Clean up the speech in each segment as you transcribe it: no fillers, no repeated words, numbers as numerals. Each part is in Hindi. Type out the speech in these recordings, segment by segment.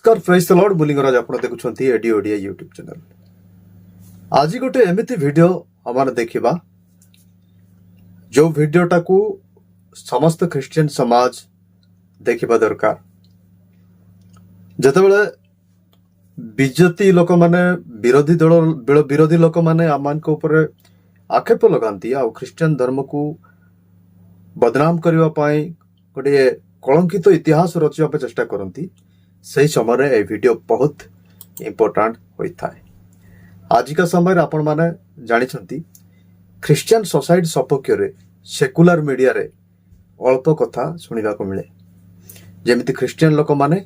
नमस्कार प्रेज द लॉर्ड बुलिंगराज आपण देखुछंती एडी ओडिया यूट्यूब चैनल। आज गोटे एमिति वीडियो आम देखा जो वीडियोटा को समस्त ख्रिस्टियन समाज देखा दरकार। जितेबाला बीजेपी लोक माने विरोधी लोक माने आम आक्षेप लगाती आ ख्रिस्टियन धर्म को बदनाम करने गोटे कलंकित इतिहास रचिया चेष्टा करती से समय ये वीडियो बहुत इम्पोर्टाट होता है। आजिका समय आपण माने जानी ख्रिस्टियन सोसाइटी सपक्ष रे सेकुलर मीडिया रे अल्प कथा शुणा को मिले। जेमिति ख्रिस्टियन लोक माने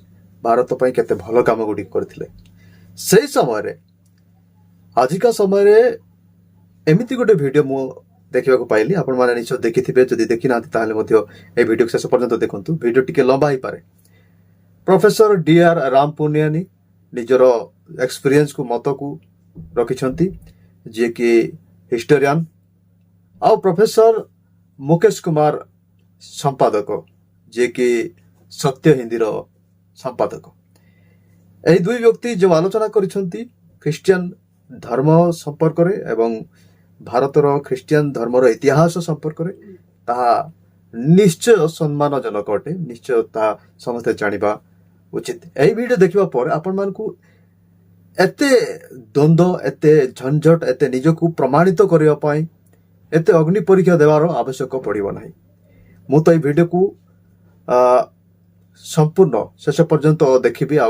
भारत पई केते भल काम गुडी करथिले से समय रे आजिका समय रे एमिति गोटे वीडियो मु देखा पाइली। आपण माने निश्चय देखिथिबे, जदि देखि ना ताले मध्ये ए वीडियो शेष पर्यंत देखंतु। वीडियो टिके लंबा ही पारे। Professor DR. रामपुनियानी निजर एक्सपीरियंस को मत को रखिछंती जे कि हिस्टोरियन आ प्रोफेसर मुकेश कुमार संपादक जे कि सत्य हिंदी संपादक। यही दुई व्यक्ति जो आलोचना करिछंती ख्रिस्टियन धर्म संपर्क रे एवं भारतर ख्रिस्टियन धर्मर इतिहास संपर्क रे ताहा निश्चय सम्मानजनक अटे। निश्चय ताहा समस्ते जानिबा उचित। यही वीडियो देखिबा पर आपण मानकु एते द्वंद्व एते झंझट एते निजकु प्रमाणित करिया पई एते अग्नि परीक्षा देवार आवश्यक पड़िबो नाही। मु तो ए वीडियो को संपूर्ण शेष पर्यंत देखिबी आ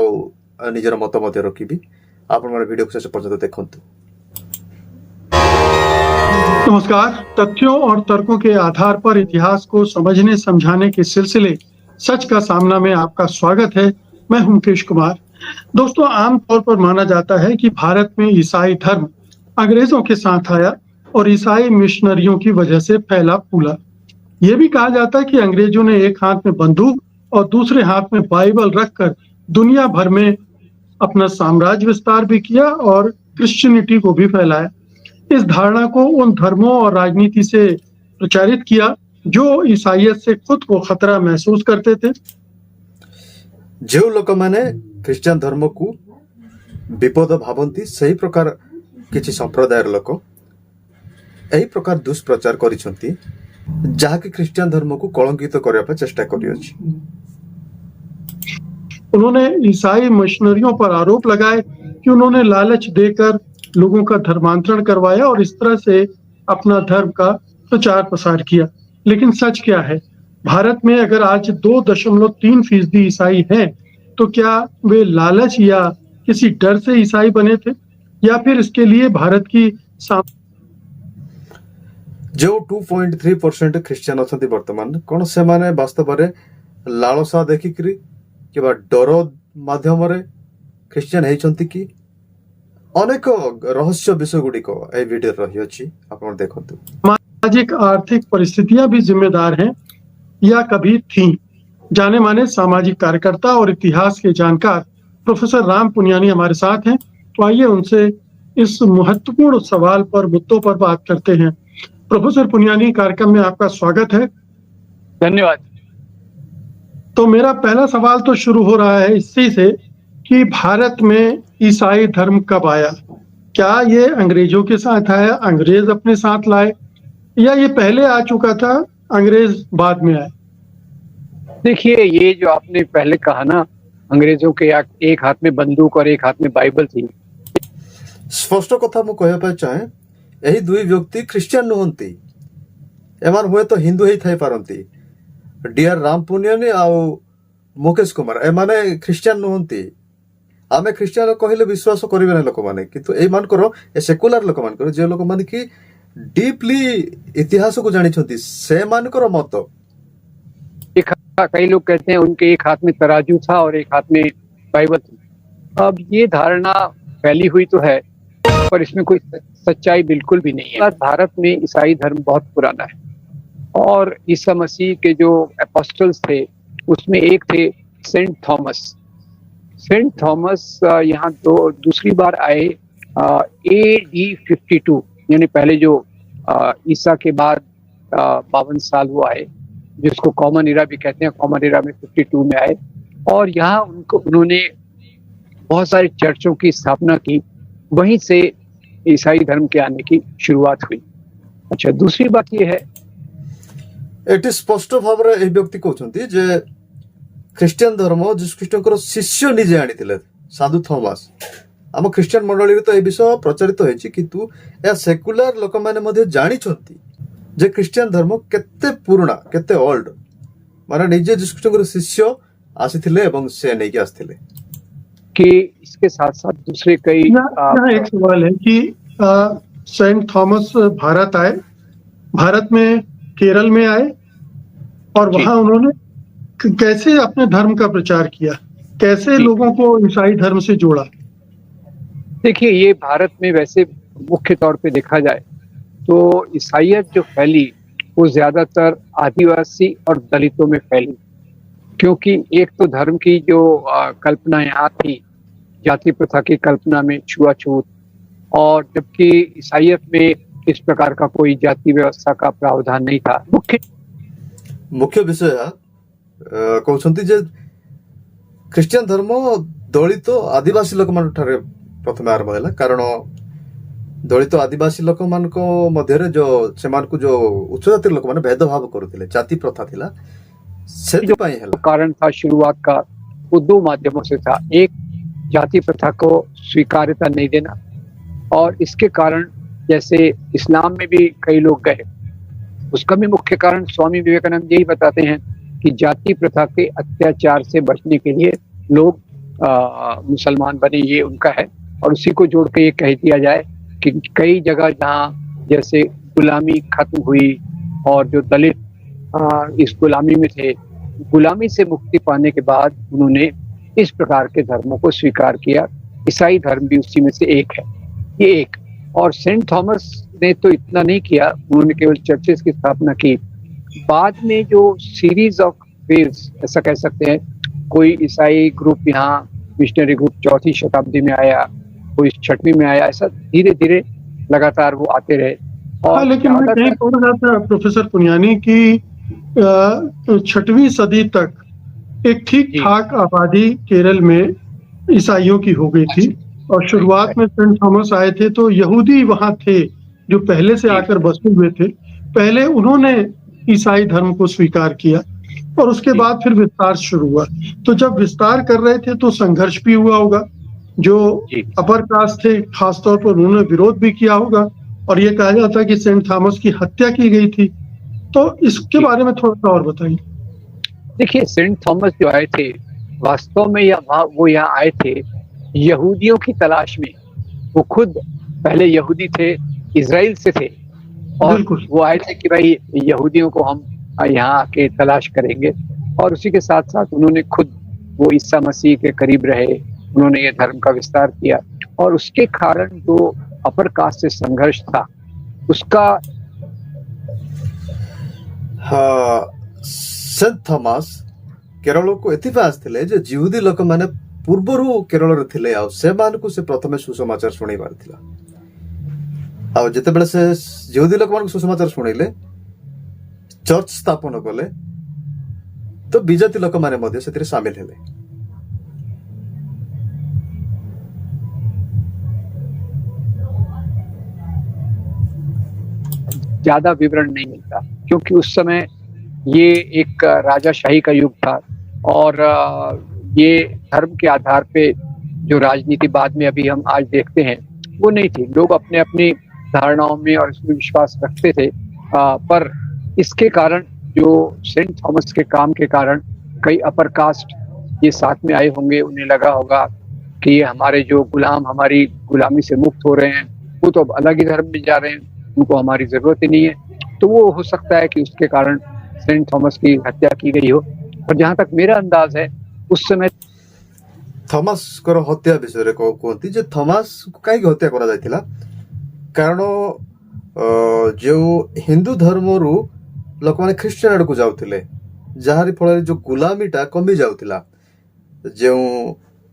निजर मत मध्ये रखिबी। आपण माने वीडियो को शेष पर्यंत देखंतु। नमस्कार। तथ्यों और तर्कों के आधार पर इतिहास को समझने समझाने के सिलसिले सच का सामना में आपका स्वागत है। मैं हूं मुकेश कुमार। दोस्तों, आमतौर पर माना जाता है कि भारत में ईसाई धर्म अंग्रेजों के साथ आया और ईसाई मिशनरियों की वजह से फैला फूला। यह भी कहा जाता है कि अंग्रेजों ने एक हाथ में बंदूक और दूसरे हाथ में बाइबल रखकर दुनिया भर में अपना साम्राज्य विस्तार भी किया और क्रिश्चियनिटी को भी फैलाया। इस धारणा को उन धर्मों और राजनीति से प्रचारित किया जो ईसाइयत से खुद को खतरा महसूस करते थे। जो लोक माने ख्रिस्टियन धर्म को विपद भावंती सही प्रकार किछि संप्रदायर लोक एही प्रकार दुष्प्रचार करिसंती जहाँकि ख्रिस्टियन धर्म को कलंकित करने पर चेष्टा करियछि। उन्होंने ईसाई मिशनरियों पर आरोप लगाए कि उन्होंने लालच देकर लोगों का धर्मांतरण करवाया और इस तरह से अपना धर्म का प्रचार प्रसार किया। लेकिन सच क्या है? भारत में अगर आज 2.3% ईसाई हैं, तो क्या वे लालच या किसी डर से ईसाई बने थे, या फिर इसके लिए भारत की जो 2.3% ख्रिस्टियन अछंती वर्तमान कोन से माने वास्तव रे लालसा देखिकरी किबा डर माध्यम रे ख्रिस्टियन हेचंती कि अनेक रहस्य विषय गुडी को ए वीडियो रही अछि। आपण देखंतु। सामाजिक आर्थिक परिस्थितियां भी जिम्मेदार हैं या कभी थीं। जाने माने सामाजिक कार्यकर्ता और इतिहास के जानकार प्रोफेसर राम पुनियानी हमारे साथ हैं। तो आइए उनसे इस महत्वपूर्ण सवाल पर मुद्दों पर बात करते हैं। प्रोफेसर पुनियानी, कार्यक्रम में आपका स्वागत है। धन्यवाद। तो मेरा पहला सवाल तो शुरू हो रहा है इसी से कि भारत में ईसाई धर्म कब आया? क्या ये अंग्रेजों के साथ आया, अंग्रेज अपने साथ लाए, या ये पहले आ चुका था, अंग्रेज बाद में आए? देखिए, ये जो आपने पहले कहा ना, अंग्रेजों के एक हाथ में बंदूक और एक हाथ में बाइबल थी। स्पष्ट कथा मु कहबा पाए चाहे एही दुई व्यक्ति ख्रिस्टियन नहंती, एमान हुए तो हिंदू ही थाई पारंती। डी.आर. रामपुनियानी आ मुकेश कुमार ए माने ख्रिस्टियन नहंती। आमे ख्रिस्टियन कहले विश्वास करिबे ना लोक माने, किंतु ए मानकर ए सेकुलर लोक मानकर जे लोक माने कि डीपली इतिहास को जानी छंती से मानकर मत। कई लोग कहते हैं उनके एक हाथ में तराजू था और एक हाथ में बाइबल थी। अब ये धारणा फैली हुई तो है, पर इसमें कोई सच्चाई बिल्कुल भी नहीं है। भारत में ईसाई धर्म बहुत पुराना है और ईसा मसीह के जो एपोस्टल्स थे उसमें एक थे सेंट थॉमस। सेंट थॉमस यहाँ तो दूसरी बार आए AD 52, यानी पहले जो ईसा के बाद 52 साल वो आए, जिसको कॉमन इरा भी कहते हैं। कॉमन इरा में 52 में आए और यहाँ उन्होंने बहुत सारे चर्चों की स्थापना की, वहीं से ईसाई धर्म के आने की शुरुआत हुई। अच्छा, दूसरी बात यह है, एटी स्पष्ट भाव में यही व्यक्ति कहते जे ख्रीष्टियान धर्म जीशु ख्रीष्टर शिष्य निजे आनी साधु थॉमस। आम ख्रीष्टियान मंडली तो यह विषय प्रचारित होती किंतु या सेकुलर लोक मैंने जानी जे ख्रीष्टियान धर्म केते पुराना केते ओल्ड, माने निजे जीशु ख्रीष्टर शिष्य आसीथिले एवं से नहीं आसथिले। कि इसके साथ साथ दूसरे कई यहाँ एक सवाल है कि सेंट थॉमस भारत आए, भारत में केरल में आए और वहां उन्होंने कैसे अपने धर्म का प्रचार किया, कैसे लोगों को ईसाई धर्म से जोड़ा? देखिए, ये भारत में वैसे मुख्य तौर पे देखा जाए तो ईसाईयत जो फैली वो ज्यादातर आदिवासी और दलितों में फैली, क्योंकि एक तो धर्म की जो कल्पना यहाँ थी, जाति प्रथा की कल्पना में छुआछूत, और जबकि ईसाईयत में इस प्रकार का कोई जाति व्यवस्था का प्रावधान नहीं था। मुख्य विषय कहते जे ख्रीष्टियान धर्म दलित आदिवासी लोक मान प्रथम आरंभ है, कारण दलित आदिवासी लोक मान मध्य जो जो उच्च जाति लोक मैंने भेदभाव करुले, जाति प्रथा थिला, से कारण था शुरुआत का वो दो माध्यमों से था। एक, जाति प्रथा को स्वीकार्यता नहीं देना, और इसके कारण जैसे इस्लाम में भी कई लोग गए, उसका भी मुख्य कारण स्वामी विवेकानंद यही बताते हैं कि जाति प्रथा के अत्याचार से बचने के लिए लोग मुसलमान बने, ये उनका है। और उसी को जोड़ के ये कह दिया जाए कि कई जगह जहाँ जैसे गुलामी खत्म हुई और जो दलित इस गुलामी में थे, गुलामी से मुक्ति पाने के बाद उन्होंने इस प्रकार के धर्मों को स्वीकार किया। ईसाई धर्म भी उसी में से एक है, ये एक। और सेंट थॉमस ने तो इतना नहीं किया, उन्होंने केवल चर्चेस की स्थापना की। बाद में जो सीरीज ऑफ वेव्स ऐसा कह सकते हैं, कोई ईसाई ग्रुप यहाँ मिशनरी ग्रुप 4वीं शताब्दी में आया, कोई 6वीं में आया, ऐसा धीरे धीरे लगातार वो आते रहे। और लेकिन मैं कहीं पढ़ रहा था प्रोफेसर पुनियानी की 6वीं सदी तक एक ठीक ठाक आबादी केरल में ईसाइयों की हो गई थी, और शुरुआत में सेंट थॉमस आए थे तो यहूदी वहां थे जो पहले से आकर बसे हुए थे, पहले उन्होंने ईसाई धर्म को स्वीकार किया और उसके बाद फिर विस्तार शुरू हुआ। तो जब विस्तार कर रहे थे तो संघर्ष भी हुआ होगा, जो अपर कास्ट थे खासतौर पर उन्होंने विरोध भी किया होगा, और ये कहा जाता है कि सेंट थॉमस की हत्या की गई थी। तो इसके बारे में थोड़ा सा और बताइए। देखिए, सेंट थॉमस जो आए थे वास्तव में वो यहाँ आए थे यहूदियों की तलाश में। वो खुद पहले यहूदी थे, इजराइल से थे, और वो आए थे कि भाई यहूदियों को हम यहाँ आके तलाश करेंगे। और उसी के साथ साथ उन्होंने खुद वो ईसा मसीह के करीब रहे, उन्होंने ये धर्म का विस्तार किया, और उसके कारण जो अपर कास्ट से संघर्ष था उसका सेंट थॉमस केरल को एथिपाई आसथिले जे जिहुदी लोक माने पूर्वरु केरल रे थिले, आ से मान को से प्रथमे सुसमाचार सुनै बारथिला। आ जते बेले से जिहुदी लोक मान को सुसमाचार सुनैले, चर्च स्थापन कले, तो विजाति लोक माने मध्ये सेतिरे शामिल हेले। ज्यादा विवरण नहीं मिलता, क्योंकि उस समय ये एक राजाशाही का युग था, और ये धर्म के आधार पे जो राजनीति बाद में अभी हम आज देखते हैं वो नहीं थी। लोग अपने अपनी धारणाओं में और इसमें विश्वास रखते थे, पर इसके कारण जो सेंट थॉमस के काम के कारण कई अपर कास्ट ये साथ में आए होंगे, उन्हें लगा होगा कि ये हमारे जो गुलाम हमारी गुलामी से मुक्त हो रहे हैं, वो तो अब अलग ही धर्म में जा रहे हैं, उनको हमारी जरूरत ही नहीं है। तो वो हो सकता है कि उसके कारण सेंट थॉमस की हत्या की गई हो। और जहां तक मेरा अंदाज है, उस समय थॉमस को हत्या विषय रे कहती जे थॉमस को कहीं हत्या करा जायतिला, कारण जो हिंदू धर्म रु लोक माने ख्रिस्टियन आड़ को जाउथिले, जहारी फल जो गुलामीटा कमी जाउथिला, जो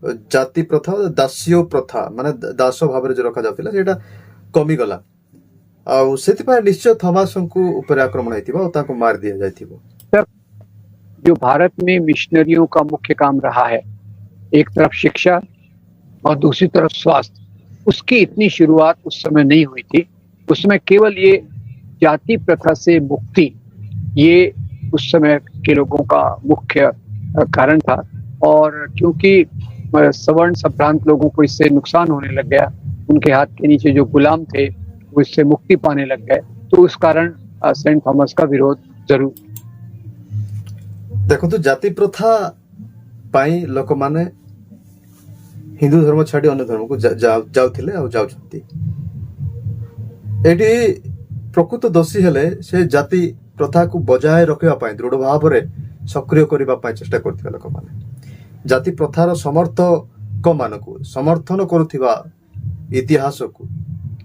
जाति प्रथा दास्य प्रथा माने दास भाव जो रखा जाउथिला सेटा कमी गला। निश्चय थॉमस को ऊपर आक्रमण होता मार दिया जाए। जो भारत में मिशनरियों का मुख्य काम रहा है, एक तरफ शिक्षा और दूसरी तरफ स्वास्थ्य, उसकी इतनी शुरुआत उस समय नहीं हुई थी। उस समय केवल ये जाति प्रथा से मुक्ति, ये उस समय के लोगों का मुख्य कारण था। और क्योंकि सवर्ण संभ्रांत लोगों को इससे नुकसान होने लग गया, उनके हाथ के नीचे जो गुलाम थे वो इससे मुक्ति पाने लग गए, तो उस कारण सेंट थॉमस का विरोध जरूर। देखो तो जाति प्रथा पाई लोक माने हिंदू धर्म छाड़ी अन्य धर्म को जाउथिले आ जाउछंती। एटी प्रकृत दोषी हेले से जाति प्रथा को बजाय रखिबा पाई दृढ़ भाव रे सक्रिय करिबा पाई चेष्टा करथिबा लोक माने जाति प्रथार समर्थक मानकु समर्थन करुथिबा इतिहास को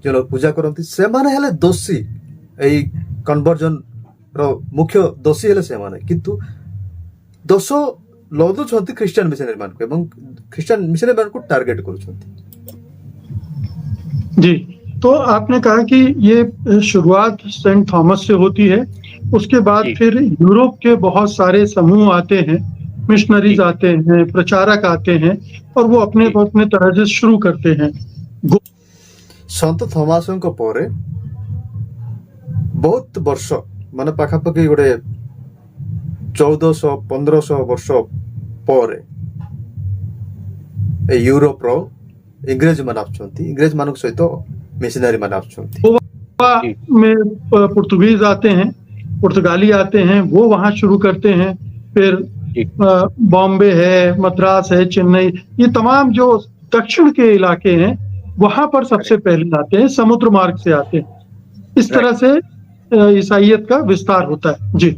जो लोग पूजा करती से माने हेले दोषी एई कन्वर्जन रो मुख्य दोषी हेले से माने किंतु दोष लदु छंती क्रिश्चियन मिशनरी मान को एवं क्रिश्चियन मिशनरी मान को टारगेट करू छंती। जी, तो आपने कहा कि ये शुरुआत सेंट थॉमस से होती है, उसके बाद जी। फिर यूरोप के बहुत सारे समूह आते हैं, मिशनरीज जी। आते हैं, प्रचारक आते हैं और वो अपने जी। अपने तरह से शुरू करते हैं। संत थॉमस को परे बहुत वर्ष माने पाखापाखि गोटे 1400-1500 वर्ष पर यूरोप रो इंग्रेज मान आछंती, इंग्रेज मानक सहित मिशनरी मान आछंती। जी। में पुर्तगालीज आते हैं, पुर्तगाली आते हैं, वो वहां शुरू करते हैं। फिर जी। बॉम्बे है, मद्रास है, चेन्नई, ये तमाम जो दक्षिण के इलाके हैं वहां पर सबसे पहले आते हैं, समुद्र मार्ग से आते हैं। इस तरह से ईसाईयत का विस्तार होता है। जी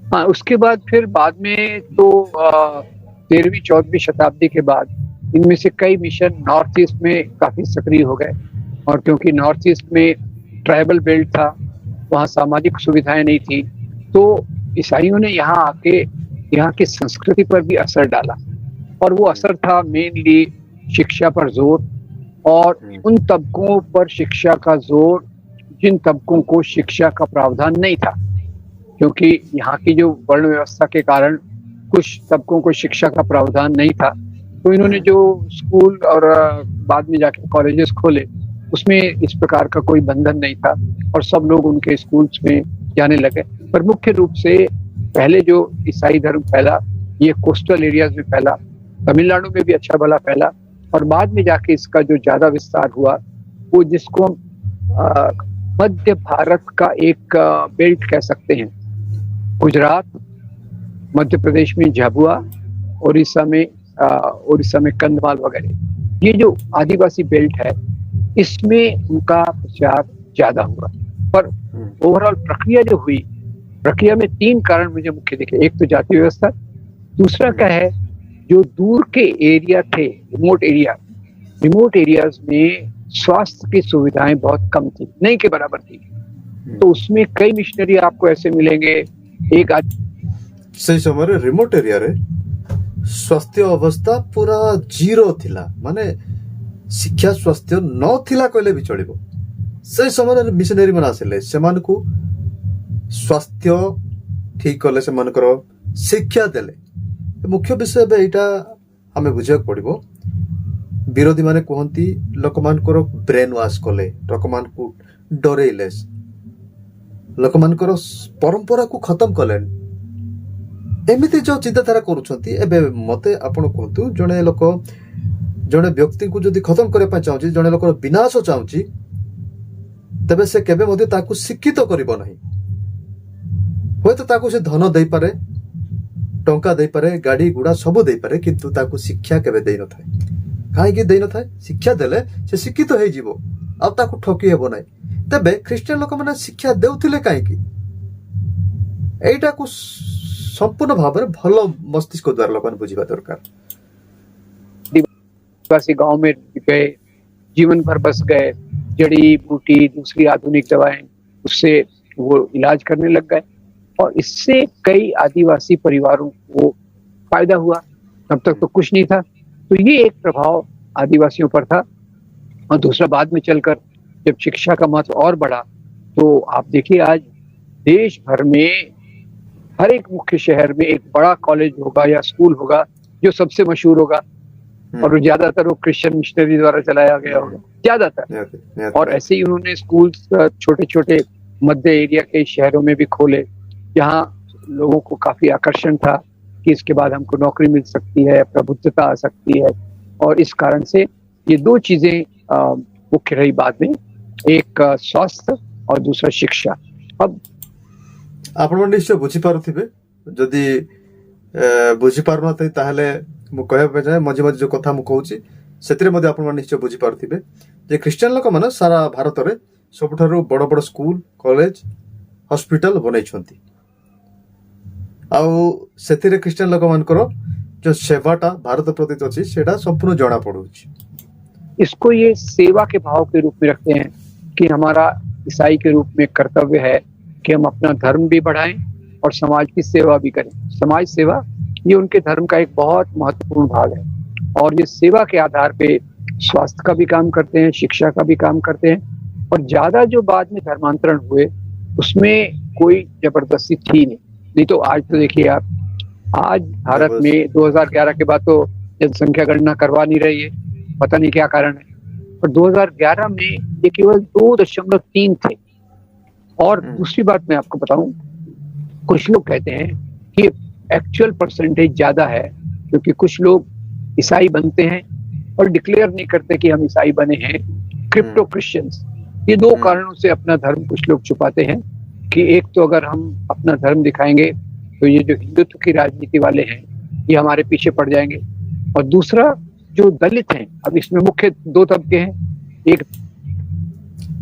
हाँ, उसके बाद फिर बाद में तो 13वीं-14वीं शताब्दी के बाद इनमें से कई मिशन नॉर्थ ईस्ट में काफी सक्रिय हो गए। और क्योंकि नॉर्थ ईस्ट में ट्राइबल बेल्ट था, वहाँ सामाजिक सुविधाएं नहीं थी, तो ईसाइयों ने यहाँ आके यहाँ की संस्कृति पर भी असर डाला। और वो असर था मेनली शिक्षा पर जोर, और उन तबकों पर शिक्षा का जोर जिन तबकों को शिक्षा का प्रावधान नहीं था। क्योंकि यहाँ की जो वर्ण व्यवस्था के कारण कुछ तबकों को शिक्षा का प्रावधान नहीं था, तो इन्होंने जो स्कूल और बाद में जाके कॉलेजेस खोले, उसमें इस प्रकार का कोई बंधन नहीं था और सब लोग उनके स्कूल्स में जाने लगे। पर मुख्य रूप से पहले जो ईसाई धर्म फैला, ये कोस्टल एरियाज में फैला, तमिलनाडु में भी अच्छा भला फैला, और बाद में जाके इसका जो ज्यादा विस्तार हुआ वो जिसको मध्य भारत का एक बेल्ट कह सकते हैं, गुजरात, मध्य प्रदेश में झाबुआ, उड़ीसा में कंधमाल वगैरह, ये जो आदिवासी बेल्ट है इसमें उनका प्रचार ज्यादा हुआ। पर ओवरऑल प्रक्रिया जो हुई, प्रक्रिया में 3 कारण मुझे मुख्य दिखे। एक तो जाति व्यवस्था, दूसरा क्या है, जो दूर के एरिया थे, रिमोट एरियाज में स्वास्थ्य की सुविधाएं बहुत कम थी, नहीं के बराबर थी। तो उसमें कई मिशनरी आपको ऐसे मिलेंगे। एक से समय रिमोट एरिया रे स्वास्थ्य अवस्था पूरा जीरो थिला, माने शिक्षा स्वास्थ्य न थिला कहले भी चलिबो। से समय मिशनरी मन आसिले, सेमान को स्वास्थ्य ठीक कले, सेमान करो शिक्षा देले। मुख्य विषय बे एटा हमें बुझिया पड़िबो। विरोधी माने कहंती लोक मान करो ब्रेन वॉश कले, लोक मान को डरेइले, लोक मान करो परंपरा को खत्म कले। एमिति जो चिंताधारा करूछंती, एबे मते आपण कहतु जणे लोक जणे व्यक्ति को जदि खत्म करे पा चाहूची, जणे लोक विनाश चाहूची, तबे से केबे मध्ये ताकू शिक्षित करिवो नाही। होय तो ताकू से धन देई पारे, टंका देई पारे, गाड़ी गुड़ा सब देई पारे, किंतु ताकू शिक्षा केबे देई न थाए। काहे कि देई न थाए? शिक्षा देले से शिक्षित होई जीवो, अब ताकू ठकी हेबो नाही। तबे ख्रीष्टियन लोक माने शिक्षा देउथिले काहे कि एटा को संपूर्ण भाव में भल मस्तिष्क द्वारा लोक बुझिबा दरकार। आदिवासी गांव में गए, जीवन भर बस गए, जड़ी बूटी दूसरी आधुनिक दवाएं, उससे वो इलाज करने लग गए, और इससे कई आदिवासी परिवारों को फायदा हुआ। तब तक तो कुछ नहीं था। तो ये एक प्रभाव आदिवासियों पर था। और दूसरा बाद में चलकर जब शिक्षा का महत्व और बढ़ा, तो आप देखिए आज देश भर में हर एक मुख्य शहर में एक बड़ा कॉलेज होगा या स्कूल होगा जो सबसे मशहूर होगा। और वो ज्यादातर वो क्रिश्चियन मिशनरी द्वारा चलाया गया होगा ज्यादातर। निहाती, निहाती। और ऐसे ही उन्होंने स्कूल छोटे छोटे मध्य एरिया के शहरों में भी खोले, जहाँ लोगों को काफी आकर्षण था कि इसके बाद हमको नौकरी मिल सकती है, प्रबुद्धता आ सकती है। और इस कारण से ये दो चीजें मुख्य रही बाद में, एक स्वास्थ्य और दूसरा शिक्षा। अब आपण निश्चय बुझिपारुथिबे, जदि बुझिपारुनथि ताहेले मु कहबे जाय मझे मझे जो कथा मु कहूची सेतिरे मध्ये आपण निश्चय बुझिपारुथिबे जे ख्रिस्टियन लोक माने सारा भारत रे सबठारु बड़ बड़ स्कूल कॉलेज हॉस्पिटल बनै छथि। आउ सेतिरे ख्रिस्टियन लोक मानकर जो सेवाटा भारत प्रति अछि सेटा संपूर्ण जणा पड़ुछि। इसको ये सेवा के भाव के रूप में रखते हैं कि हमारा ईसाई के रूप में कर्तव्य है कि हम अपना धर्म भी बढ़ाएं और समाज की सेवा भी करें। समाज सेवा ये उनके धर्म का एक बहुत महत्वपूर्ण भाग है, और ये सेवा के आधार पे स्वास्थ्य का भी काम करते हैं, शिक्षा का भी काम करते हैं। और ज्यादा जो बाद में धर्मांतरण हुए उसमें कोई जबरदस्ती थी नहीं तो आज तो देखिए आप, आज भारत में 2011 के बाद तो जनसंख्या गणना करवा नहीं रही है, पता नहीं क्या कारण है। और 2011 में ये केवल 2.3 थे। और दूसरी बात मैं आपको बताऊं, कुछ लोग कहते हैं कि एक्चुअल परसेंटेज ज्यादा है, क्योंकि कुछ लोग ईसाई बनते हैं और डिक्लेयर नहीं करते कि हम ईसाई बने हैं, क्रिप्टो क्रिश्चियंस। ये दो कारणों से अपना धर्म कुछ लोग छुपाते हैं कि एक तो अगर हम अपना धर्म दिखाएंगे तो ये जो हिंदुत्व की राजनीति वाले हैं ये हमारे पीछे पड़ जाएंगे, और दूसरा जो दलित हैं, अब इसमें मुख्य दो तबके हैं। एक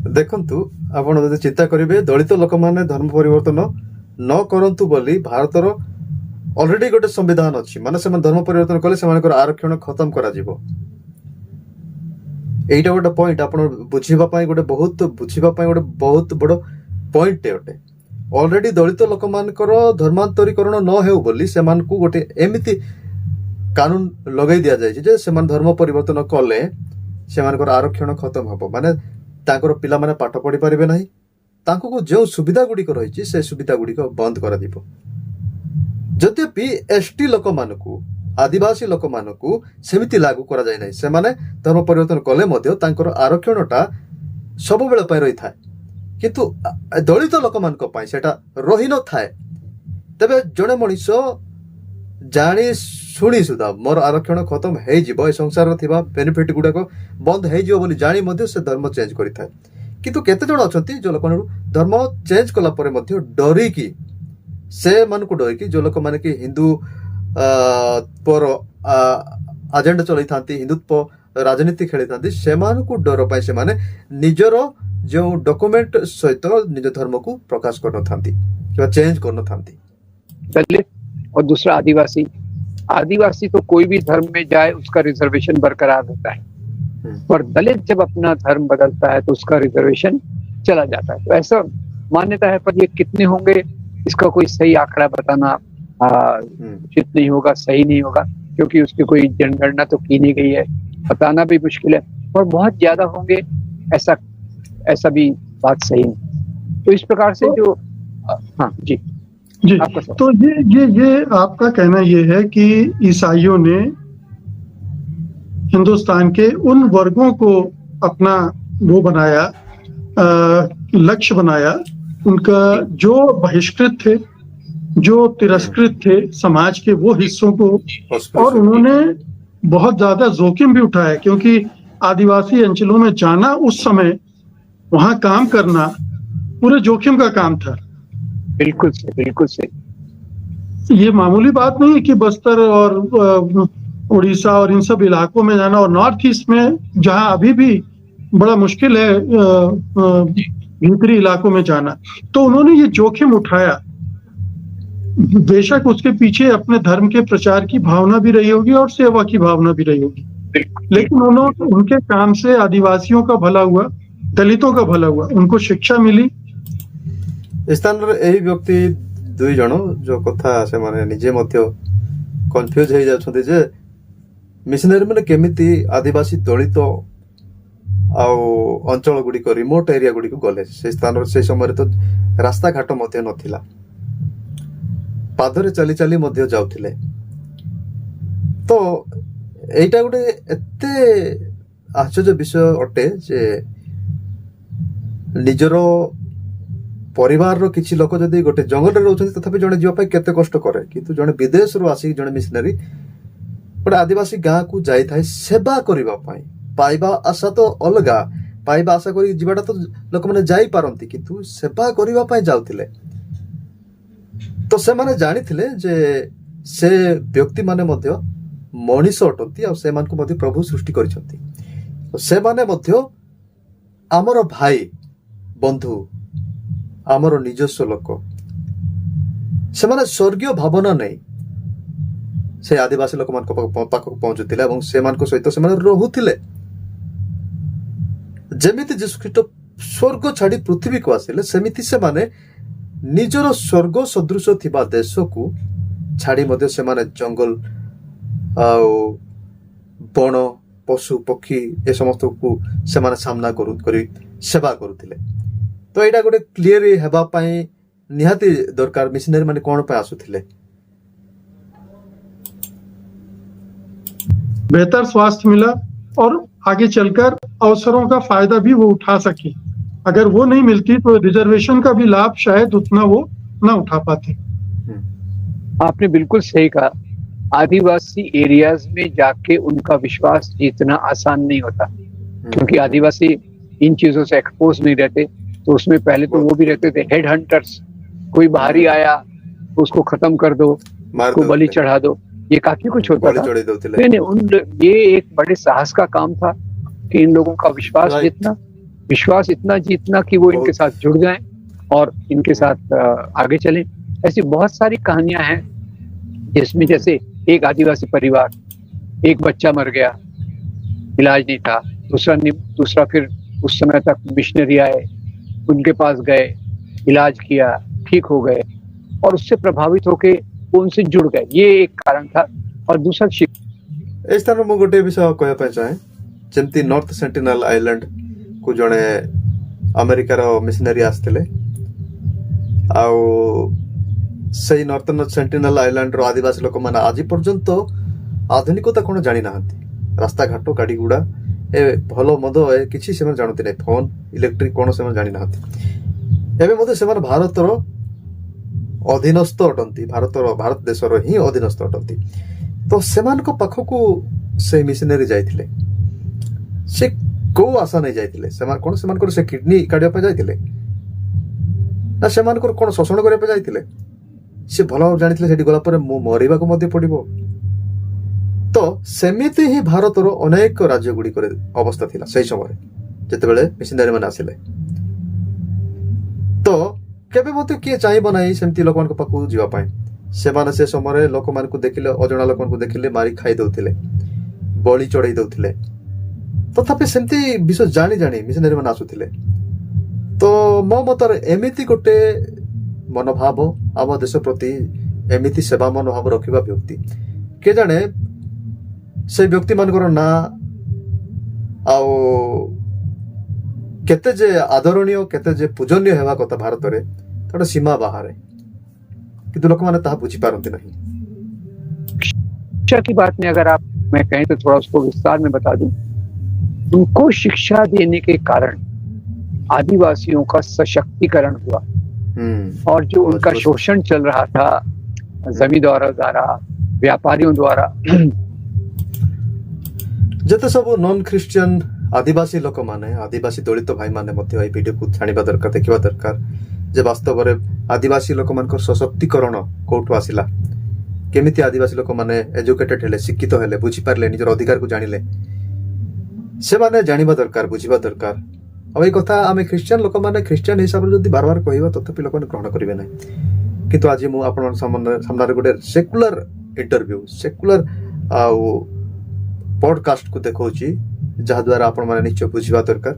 देखंतु आपण जदि चिंता करिवे दलित लोक माने धर्म परिवर्तन न करंतु बोली भारतर ऑलरेडी गोटे संविधान अछि, माने से धर्म परिवर्तन कले से आरक्षण खत्म करा जिवो। एइटा गोटे पॉइंट आपण बुझिबा पई गोटे बहुत बड़ पॉइंट एटे। ऑलरेडी दलित लोक मानकर धर्मांतरीकरण न हेउ बोली से मानकु गोटे एमिति कानून लगाई दिया जाय जे से धर्म परिवर्तन कले से आरक्षण खत्म हबो, माने तांकर पिला माने पाठ पढ़ी पारिबे नाही, तांको को जो सुविधा गुडी को रहिछि से सुविधा गुडी को बंद करा दिबो। यद्यपि एसटी लोक मानकु आदिवासी लोक मानकु सेमिति लागू करा जाय नाही, से माने धर्म परिवर्तन कले मध्य तांकर आरक्षणटा सब बेले पय रही थाए, किंतु दलित लोक मानक पय सेटा रही न थाए। तबे जणे मनिष जानी शुणी सुधा मोर आरक्षण खत्म हो जिवो, ए संसार थिबा बेनिफिट गुडा को बंद हो जिवो बोली जानी मध्य से धर्म चेंज करि थाए। किंतु केते जण अछंती जो लोक धर्म चेंज कला परे मध्य डरी की से मन को डरी की जो लोक माने कि हिंदू पर एजेंडा चलै थांती, हिंदुत्व राजनीति खेली थांती, से मान को डर पाए से माने निजरो जो डॉक्यूमेंट सहित निज धर्म को प्रकाश करन थांती कि चेंज करन थांती। दलित और दूसरा आदिवासी। आदिवासी तो कोई भी धर्म में जाए उसका रिजर्वेशन बरकरार होता है, पर दलित जब अपना धर्म बदलता है तो उसका रिजर्वेशन चला जाता है। तो ऐसा मान्यता है, पर ये कितने होंगे इसका कोई सही आंकड़ा बताना उचित नहीं होगा, सही नहीं होगा, क्योंकि उसकी कोई जनगणना तो की नहीं गई है, बताना भी मुश्किल है। और बहुत ज्यादा होंगे ऐसा भी बात सही नहीं। तो इस प्रकार से जो हाँ जी जी, तो ये आपका कहना ये है कि ईसाइयों ने हिंदुस्तान के उन वर्गों को अपना वो बनाया, लक्ष्य बनाया, उनका जो बहिष्कृत थे, जो तिरस्कृत थे समाज के, वो हिस्सों को, और उन्होंने बहुत ज्यादा जोखिम भी उठाया, क्योंकि आदिवासी अंचलों में जाना उस समय, वहां काम करना पूरे जोखिम का काम था। बिल्कुल सही, बिल्कुल सही। ये मामूली बात नहीं है कि बस्तर और उड़ीसा और इन सब इलाकों में जाना, और नॉर्थ ईस्ट में जहां अभी भी बड़ा मुश्किल है भीतरी इलाकों में जाना, तो उन्होंने ये जोखिम उठाया। बेशक उसके पीछे अपने धर्म के प्रचार की भावना भी रही होगी और सेवा की भावना भी रही होगी, लेकिन उनके काम से आदिवासियों का भला हुआ, दलितों का भला हुआ, उनको शिक्षा मिली। स्थान यही व्यक्ति दुई जन जो कथा से माने निजे मध्य कंफ्यूज हो जाउछन्ते जे मिशनरी माने केमिति आदिवासी दलित आउ अंचल गुडी को, रिमोट एरिया गुडी को गले। से स्थान से समय तो रास्ता घाट मध्य नथिला, पादरे चली चली मध्य जाउथिले। तो ଏଇଟା ଗୋଟେ ଏତେ ଆଶ୍ଚର୍ଯ୍ୟ ବିଷୟ ଅଟେ ଯେ ନିଜର ପରିବାରର କିଛି ଲୋକ ଯଦି ଗୋଟେ ଜଙ୍ଗଲରେ ରହୁଛନ୍ତି ତଥାପି ଜଣେ ଯିବା ପାଇଁ କେତେ କଷ୍ଟ କରେ, କିନ୍ତୁ ଜଣେ ବିଦେଶରୁ ଆସିକି ଜଣେ ମିଶନାରୀ ଗୋଟେ ଆଦିବାସୀ ଗାଁକୁ ଯାଇଥାଏ ସେବା କରିବା ପାଇଁ। ପାଇବା ଆଶା ତ ଅଲଗା, ପାଇବା ଆଶା କରି ଯିବାଟା ତ ଲୋକମାନେ ଯାଇପାରନ୍ତି, କିନ୍ତୁ ସେବା କରିବା ପାଇଁ ଯାଉଥିଲେ। ତ ସେମାନେ ଜାଣିଥିଲେ ଯେ ସେ ବ୍ୟକ୍ତିମାନେ ମଧ୍ୟ ମଣିଷ ଅଟନ୍ତି ଆଉ ସେମାନଙ୍କୁ ମଧ୍ୟ ପ୍ରଭୁ ସୃଷ୍ଟି କରିଛନ୍ତି। ସେମାନେ ମଧ୍ୟ ଆମର ଭାଇ ବନ୍ଧୁ, ଆମର ନିଜସ୍ୱ ଲୋକ। ସେମାନେ ସ୍ୱର୍ଗୀୟ ଭାବନା ନେଇ ସେ ଆଦିବାସୀ ଲୋକମାନଙ୍କ ପାଖକୁ ପହଞ୍ଚୁଥିଲେ ଏବଂ ସେମାନଙ୍କ ସହିତ ସେମାନେ ରହୁଥିଲେ। ଯେମିତି ଯୀଶୁଖ୍ରୀଷ୍ଟ ସ୍ୱର୍ଗ ଛାଡି ପୃଥିବୀକୁ ଆସିଲେ, ସେମିତି ସେମାନେ ନିଜର ସ୍ୱର୍ଗ ସଦୃଶ ଥିବା ଦେଶକୁ ଛାଡି ମଧ୍ୟ ସେମାନେ ଜଙ୍ଗଲ ଆଉ ବଣ ପଶୁ ପକ୍ଷୀ ଏ ସମସ୍ତକୁ ସେମାନେ ସାମ୍ନା କରି ସେବା କରୁଥିଲେ। ତ ଏଇଟା ଗୋଟେ କ୍ଲିୟର ହେବା ପାଇଁ ନିହାତି ଦରକାର ମିଶନାରୀ ମାନେ କଣ ପାଇଁ ଆସୁଥିଲେ। बेहतर स्वास्थ्य मिला और आगे चलकर अवसरों का फायदा भी वो उठा सके। अगर वो नहीं मिलती तो रिजर्वेशन का भी लाभ शायद उतना वो ना उठा पाते। आपने बिल्कुल सही कहा। आदिवासी एरियाज में जाके उनका विश्वास जीतना आसान नहीं होता, क्योंकि आदिवासी इन चीजों से एक्सपोज नहीं रहते। तो उसमें पहले तो वो भी रहते थे हेड हंटर्स, कोई बाहरी आया उसको खत्म कर दो, उसको बलि चढ़ा दो, ये काफी कुछ होता था। नहीं, ये एक बड़े साहस का काम था कि इन लोगों का विश्वास इतना जीतना कि वो इनके साथ जुड़ जाएं और इनके साथ आगे चलें। ऐसी बहुत सारी कहानियां हैं जिसमें जैसे एक आदिवासी परिवार, एक बच्चा मर गया, इलाज नहीं था, दूसरा फिर उस समय तक मिशनरी आए, उनके पास गए, इलाज किया, ठीक हो गए और उससे प्रभावित होके वो उनसे जुड़ गए। ये एक कारण था। और दूसरा इस तरह मैं गोटे विषय कहया पे चाहे, जेमती नॉर्थ सेंटिनल आइलैंड को जड़े अमेरिकार मिशनरी आसते आउ से नॉर्थर्न सेंटिनल आइलैंड रो आदिवासी लोक मैंने आज पर्यंत आधुनिकता कौन जानी ना, रास्ता घाट गाड़ी गुड़ा ए भल मद ए किसी से जानते नहीं, फोन इलेक्ट्रिक कौन से जानी ना। एवं से भारतर अधीनस्थ अटंती, भारत देशर ही अधीनस्थ अटंती। तो सेमान को पाखकू से मिशनरी जाइथिले, से को आशा नहीं जाइथिले, सेमान कोन सेमान को से किडनी काढिया पे जाइथिले ना, सेमान को कोन शोषण करिया पे जाइथिले। से भल जानिथिले सेठी गला परे मु मरिबा को मध्ये पड़िबो। तो सेमिति ही भारतर अनेक राज्य गुडी करे अवस्था थिला सेही समय जेतेबेले मिशनरी माने आसिले। तो केबे मते किए चाहिबो नाही सेमती लोक मान को पाखु जीवा पाए। सेमाने से समय लोक मान को देखिले, अजणा लोक मान को देखिले मारी खाई दउथिले, बलि चढ़ाई दउथिले। तथापि सेमती विषय जानी जानी मिशनरी माने आसुथिले। तो मो मतर एमिति गोटे मनोभाव आम देश प्रति, एमिति सेवा मनोभाव रखिबा व्यक्ति के जाने से व्यक्ति मानकर ना आउ केते जे आदरणीय केते जे पूजनीय हेबा कथा भारत रे तोटा सीमा बाहर है, किंतु लोक माने ताहा बुझी पारंती नहीं। शिक्षा की बात में अगर मैं कहें तो थोड़ा उसको विस्तार में बता दूं। उनको शिक्षा देने के कारण आदिवासियों का सशक्तिकरण हुआ और जो उनका शोषण चल रहा था जमींदारों द्वारा, व्यापारियों द्वारा, जते सब नॉन क्रिश्चियन आदिवासी लोक माने, आदिवासी दलित भाई माने मध्य ए वीडियो को छाणिबा दरकार, देखिबा दरकार जे वास्तव रे आदिवासी लोक मानकर सशक्तिकरण कोठु आसिला, केमिति आदिवासी लोक माने एजुकेटेड हेले, शिक्षित हेले, बुझी पारले, निजर अधिकार को जानिले, से माने जानिबा दरकार, बुझिबा दरकार। अब ए कथा आमे क्रिश्चियन लोक माने क्रिश्चियन हिसाब रे जदी बार-बार कहिबा तथापि लोक ग्रहण करिवे नै। किंतु आज मु आपन सामने गोटे सेकुलर इंटरव्यू, सेकुलर पॉडकास्ट को देखौची, जहा द्वारा आपण माने निश्चय बुझिबा दरकार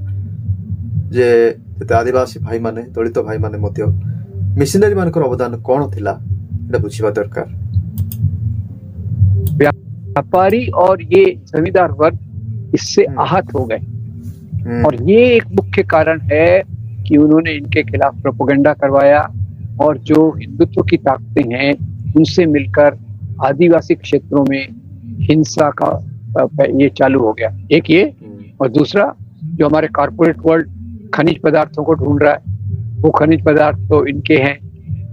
जे जते आदिवासी भाई माने, दलित भाई माने मध्य मिशनरी मानकर अवदान कोन थिला, एटा बुझिबा दरकार। व्यापारी और ये जमींदार वर्ग इससे आहत हो गए और ये एक मुख्य कारण है कि उन्होंने इनके खिलाफ प्रोपेगेंडा करवाया और जो हिंदुत्व की ताकतें हैं उनसे मिलकर आदिवासी क्षेत्रों में हिंसा का ये चालू हो गया। एक ये, और दूसरा जो हमारे कॉर्पोरेट वर्ल्ड खनिज पदार्थों को ढूंढ रहा है, वो खनिज पदार्थ तो इनके हैं,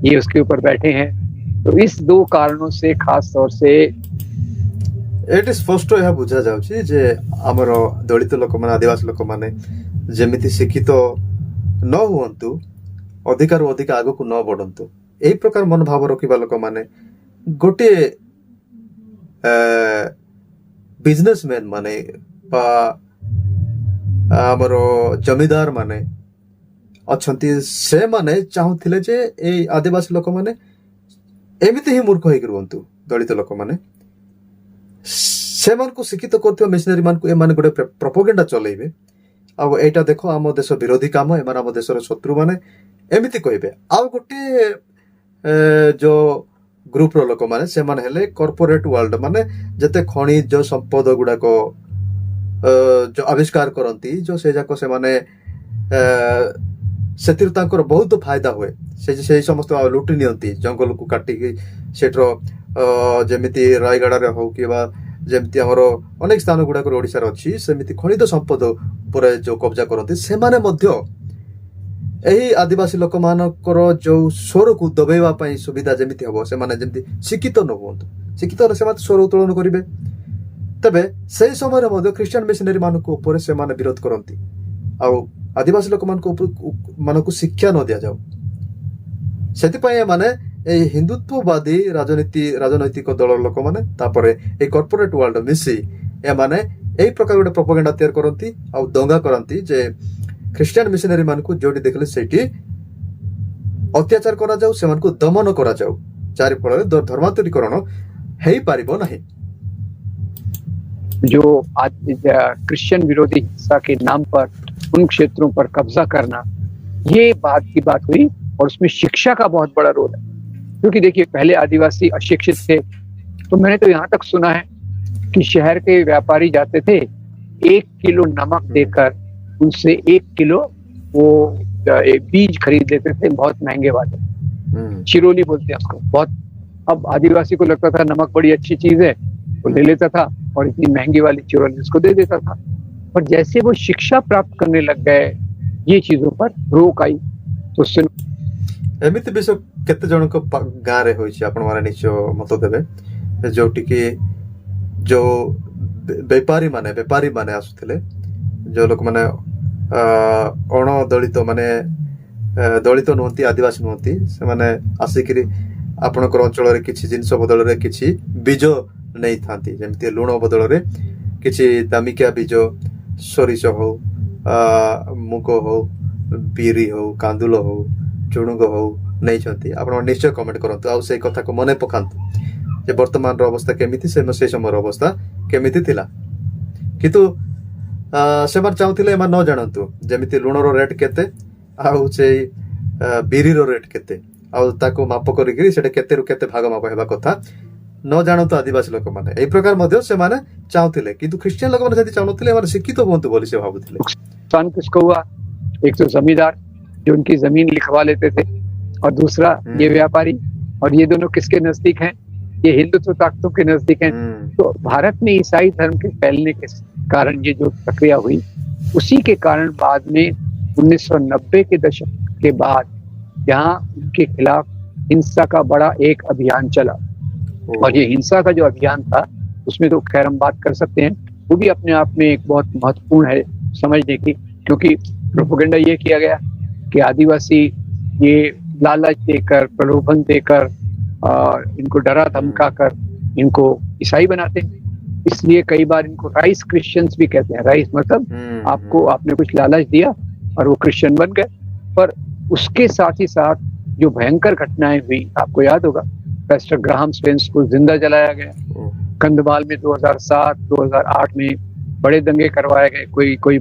ये उसके ऊपर बैठे हैं। तो इस दो कारणों से खास तौर से एटी स्पष्ट यह बुझा जाउछि जे हमर दलित लोक माने आदिवासी लोक माने जेमिति शिक्षित न हुअन्तु, अधिकारु अधिक आगकु न बढ़न्तु, एही प्रकार मनोभाव रखिबा लोक माने गोटे बिजनेसमैन माने बा हमर जमीदार माने अछंती, से माने चाहुथिले जे ए आदिवासी लोक माने एमिति ही मूर्ख होइक रुहन्तु। दलित लोक माने सेमानकु शिक्षित करथिबा मिशनरी मानकु एमाने गोटे प्रोपोगेंडा चलेइबे, आ एटा देखो आम देश विरोधी काम, एमान आम देशर शत्रु माने एमिति कहबे। आ गोटे जो ग्रुप रो लोक माने सेमान हेले कॉर्पोरेट वर्ल्ड माने जते खनिज संपद गुडाक जो आविष्कार करती, जो से जाक से माने सेतिर तांकर बहुत फायदा हुए, से समस्त लुटि नियंती जंगल को काटिकी सेठर जेमिति रायगढ़ रे हो कि जेमिति हमर अनेक स्थान गुडाक ओडिसा रे अछि, सेमिति खनिज संपद पर जो कब्जा करती से माने मध्य एही आदिवासी लोक मानकर जो स्वर को दबेवा पई सुविधा जेमिति हबो, से माने जेमिति शिक्षित न हुअन्तु, शिक्षित न से माने स्वर उत्तोलन करिवे, तबे सही समय मध्य ख्रिस्टियन मिशनरी मानक ऊपर से माने विरोध करती, आ आदिवासी लोक मानक शिक्षा न दिया जाऊ। सेतिपय माने ए हिंदुत्ववादी राजनैतिक दल लोक माने तापरे ए कॉर्पोरेट वर्ल्ड मिसी ए माने एई प्रकार गोटे प्रोपोगेंडा तैयार करती आ दंगा करती जे ख्रिस्टियन मिशनरी मानक जोडी देखले सेठी अत्याचार करा जाऊ, सेमानकु दमन करा जाऊ, चारि फल धर्मांतरीकरण हेई पारिबो नाही। जो आज क्रिश्चियन विरोधी हिंसा के नाम पर उन क्षेत्रों पर कब्जा करना, ये बात की बात हुई, और उसमें शिक्षा का बहुत बड़ा रोल है। क्योंकि देखिए पहले आदिवासी अशिक्षित थे, तो मैंने तो यहाँ तक सुना है कि शहर के व्यापारी जाते थे, 1 किलो नमक देकर उनसे 1 किलो वो बीज खरीद लेते थे, बहुत महंगे वाले, चिरोली बोलते हैं उसको, बहुत। अब आदिवासी को लगता था नमक बड़ी अच्छी चीज है, वो ले लेता था और इतनी महंगी वाली चिरोली उसको दे देता था। और जैसे वो शिक्षा प्राप्त करने लग गए, ये चीजों पर रोक आई, तो उससे एमिति विषय केते जन को गाँ रे होइछि, आपण माने निश्चय मत देबे, जोटी कि जो व्यापारी माने आसुथिले, जो लोक माने अण दलित माने दलित नुहंती, आदिवासी नुहंती, से माने आसिकरी आपणकर अंचल रे किछि जिंस बदल रे किछि बीज नहीं थांती, जेमति लुण बदल रे किछि दामिकिया बीज, सरिष हो, मुग हो, बीरी हो, कांदुल हो, चुणुग हो नहीं छंती। आपण निश्चय कमेंट करंतु, आ से कथा को मने पकांतु जे वर्तमान रो अवस्था केमिति, से समय रो अवस्था केमिति थिला। किंतु से मार चाहुथिले एमा न जानंतु जेमिति लुण रो रेट केते, आ से बीरी रो रेट केते, आ ताको माप करिकरी सेटा केते रु केते भाग माप हेबा कथा न जानतु आदिवासी लोक माने। एई प्रकार मध्य से माने चाहुथिले, किंतु ख्रिस्टियन लोक माने जति चाहुनथिले माने शिक्षित होंतु बोली से भाबुथिले। नुकसान किसको हुआ? एक तो जमींदार जो उनकी जमीन लिखवा लेते थे, और दूसरा ये व्यापारी, और ये दोनों किसके नजदीक हैं? ये हिंदुत्व ताकतों के नजदीक हैं। तो भारत में ईसाई धर्म के फैलने के कारण ये जो प्रक्रिया हुई, उसी के कारण बाद में 1990 के दशक के बाद यहाँ उनके खिलाफ हिंसा का बड़ा एक अभियान चला। और ये हिंसा का जो अभियान था, उसमें तो खैर हम बात कर सकते हैं, वो भी अपने आप में एक बहुत महत्वपूर्ण है समझने की, क्योंकि प्रोपेगेंडा ये किया गया कि आदिवासी ये लालच देकर, प्रलोभन देकर, इनको डरा धमका कर इनको ईसाई बनाते हैं। इसलिए कई बार इनको राइस क्रिश्चियंस भी कहते हैं। राइस मतलब आपने कुछ लालच दिया और वो क्रिश्चियन बन गए। पर उसके साथ ही साथ जो भयंकर घटनाएं हुई, आपको याद होगा, पेस्टर ग्राहम स्पेंस को जिंदा जलाया गया, कंधमाल में 2007-2008 में बड़े दंगे करवाए गए, कोई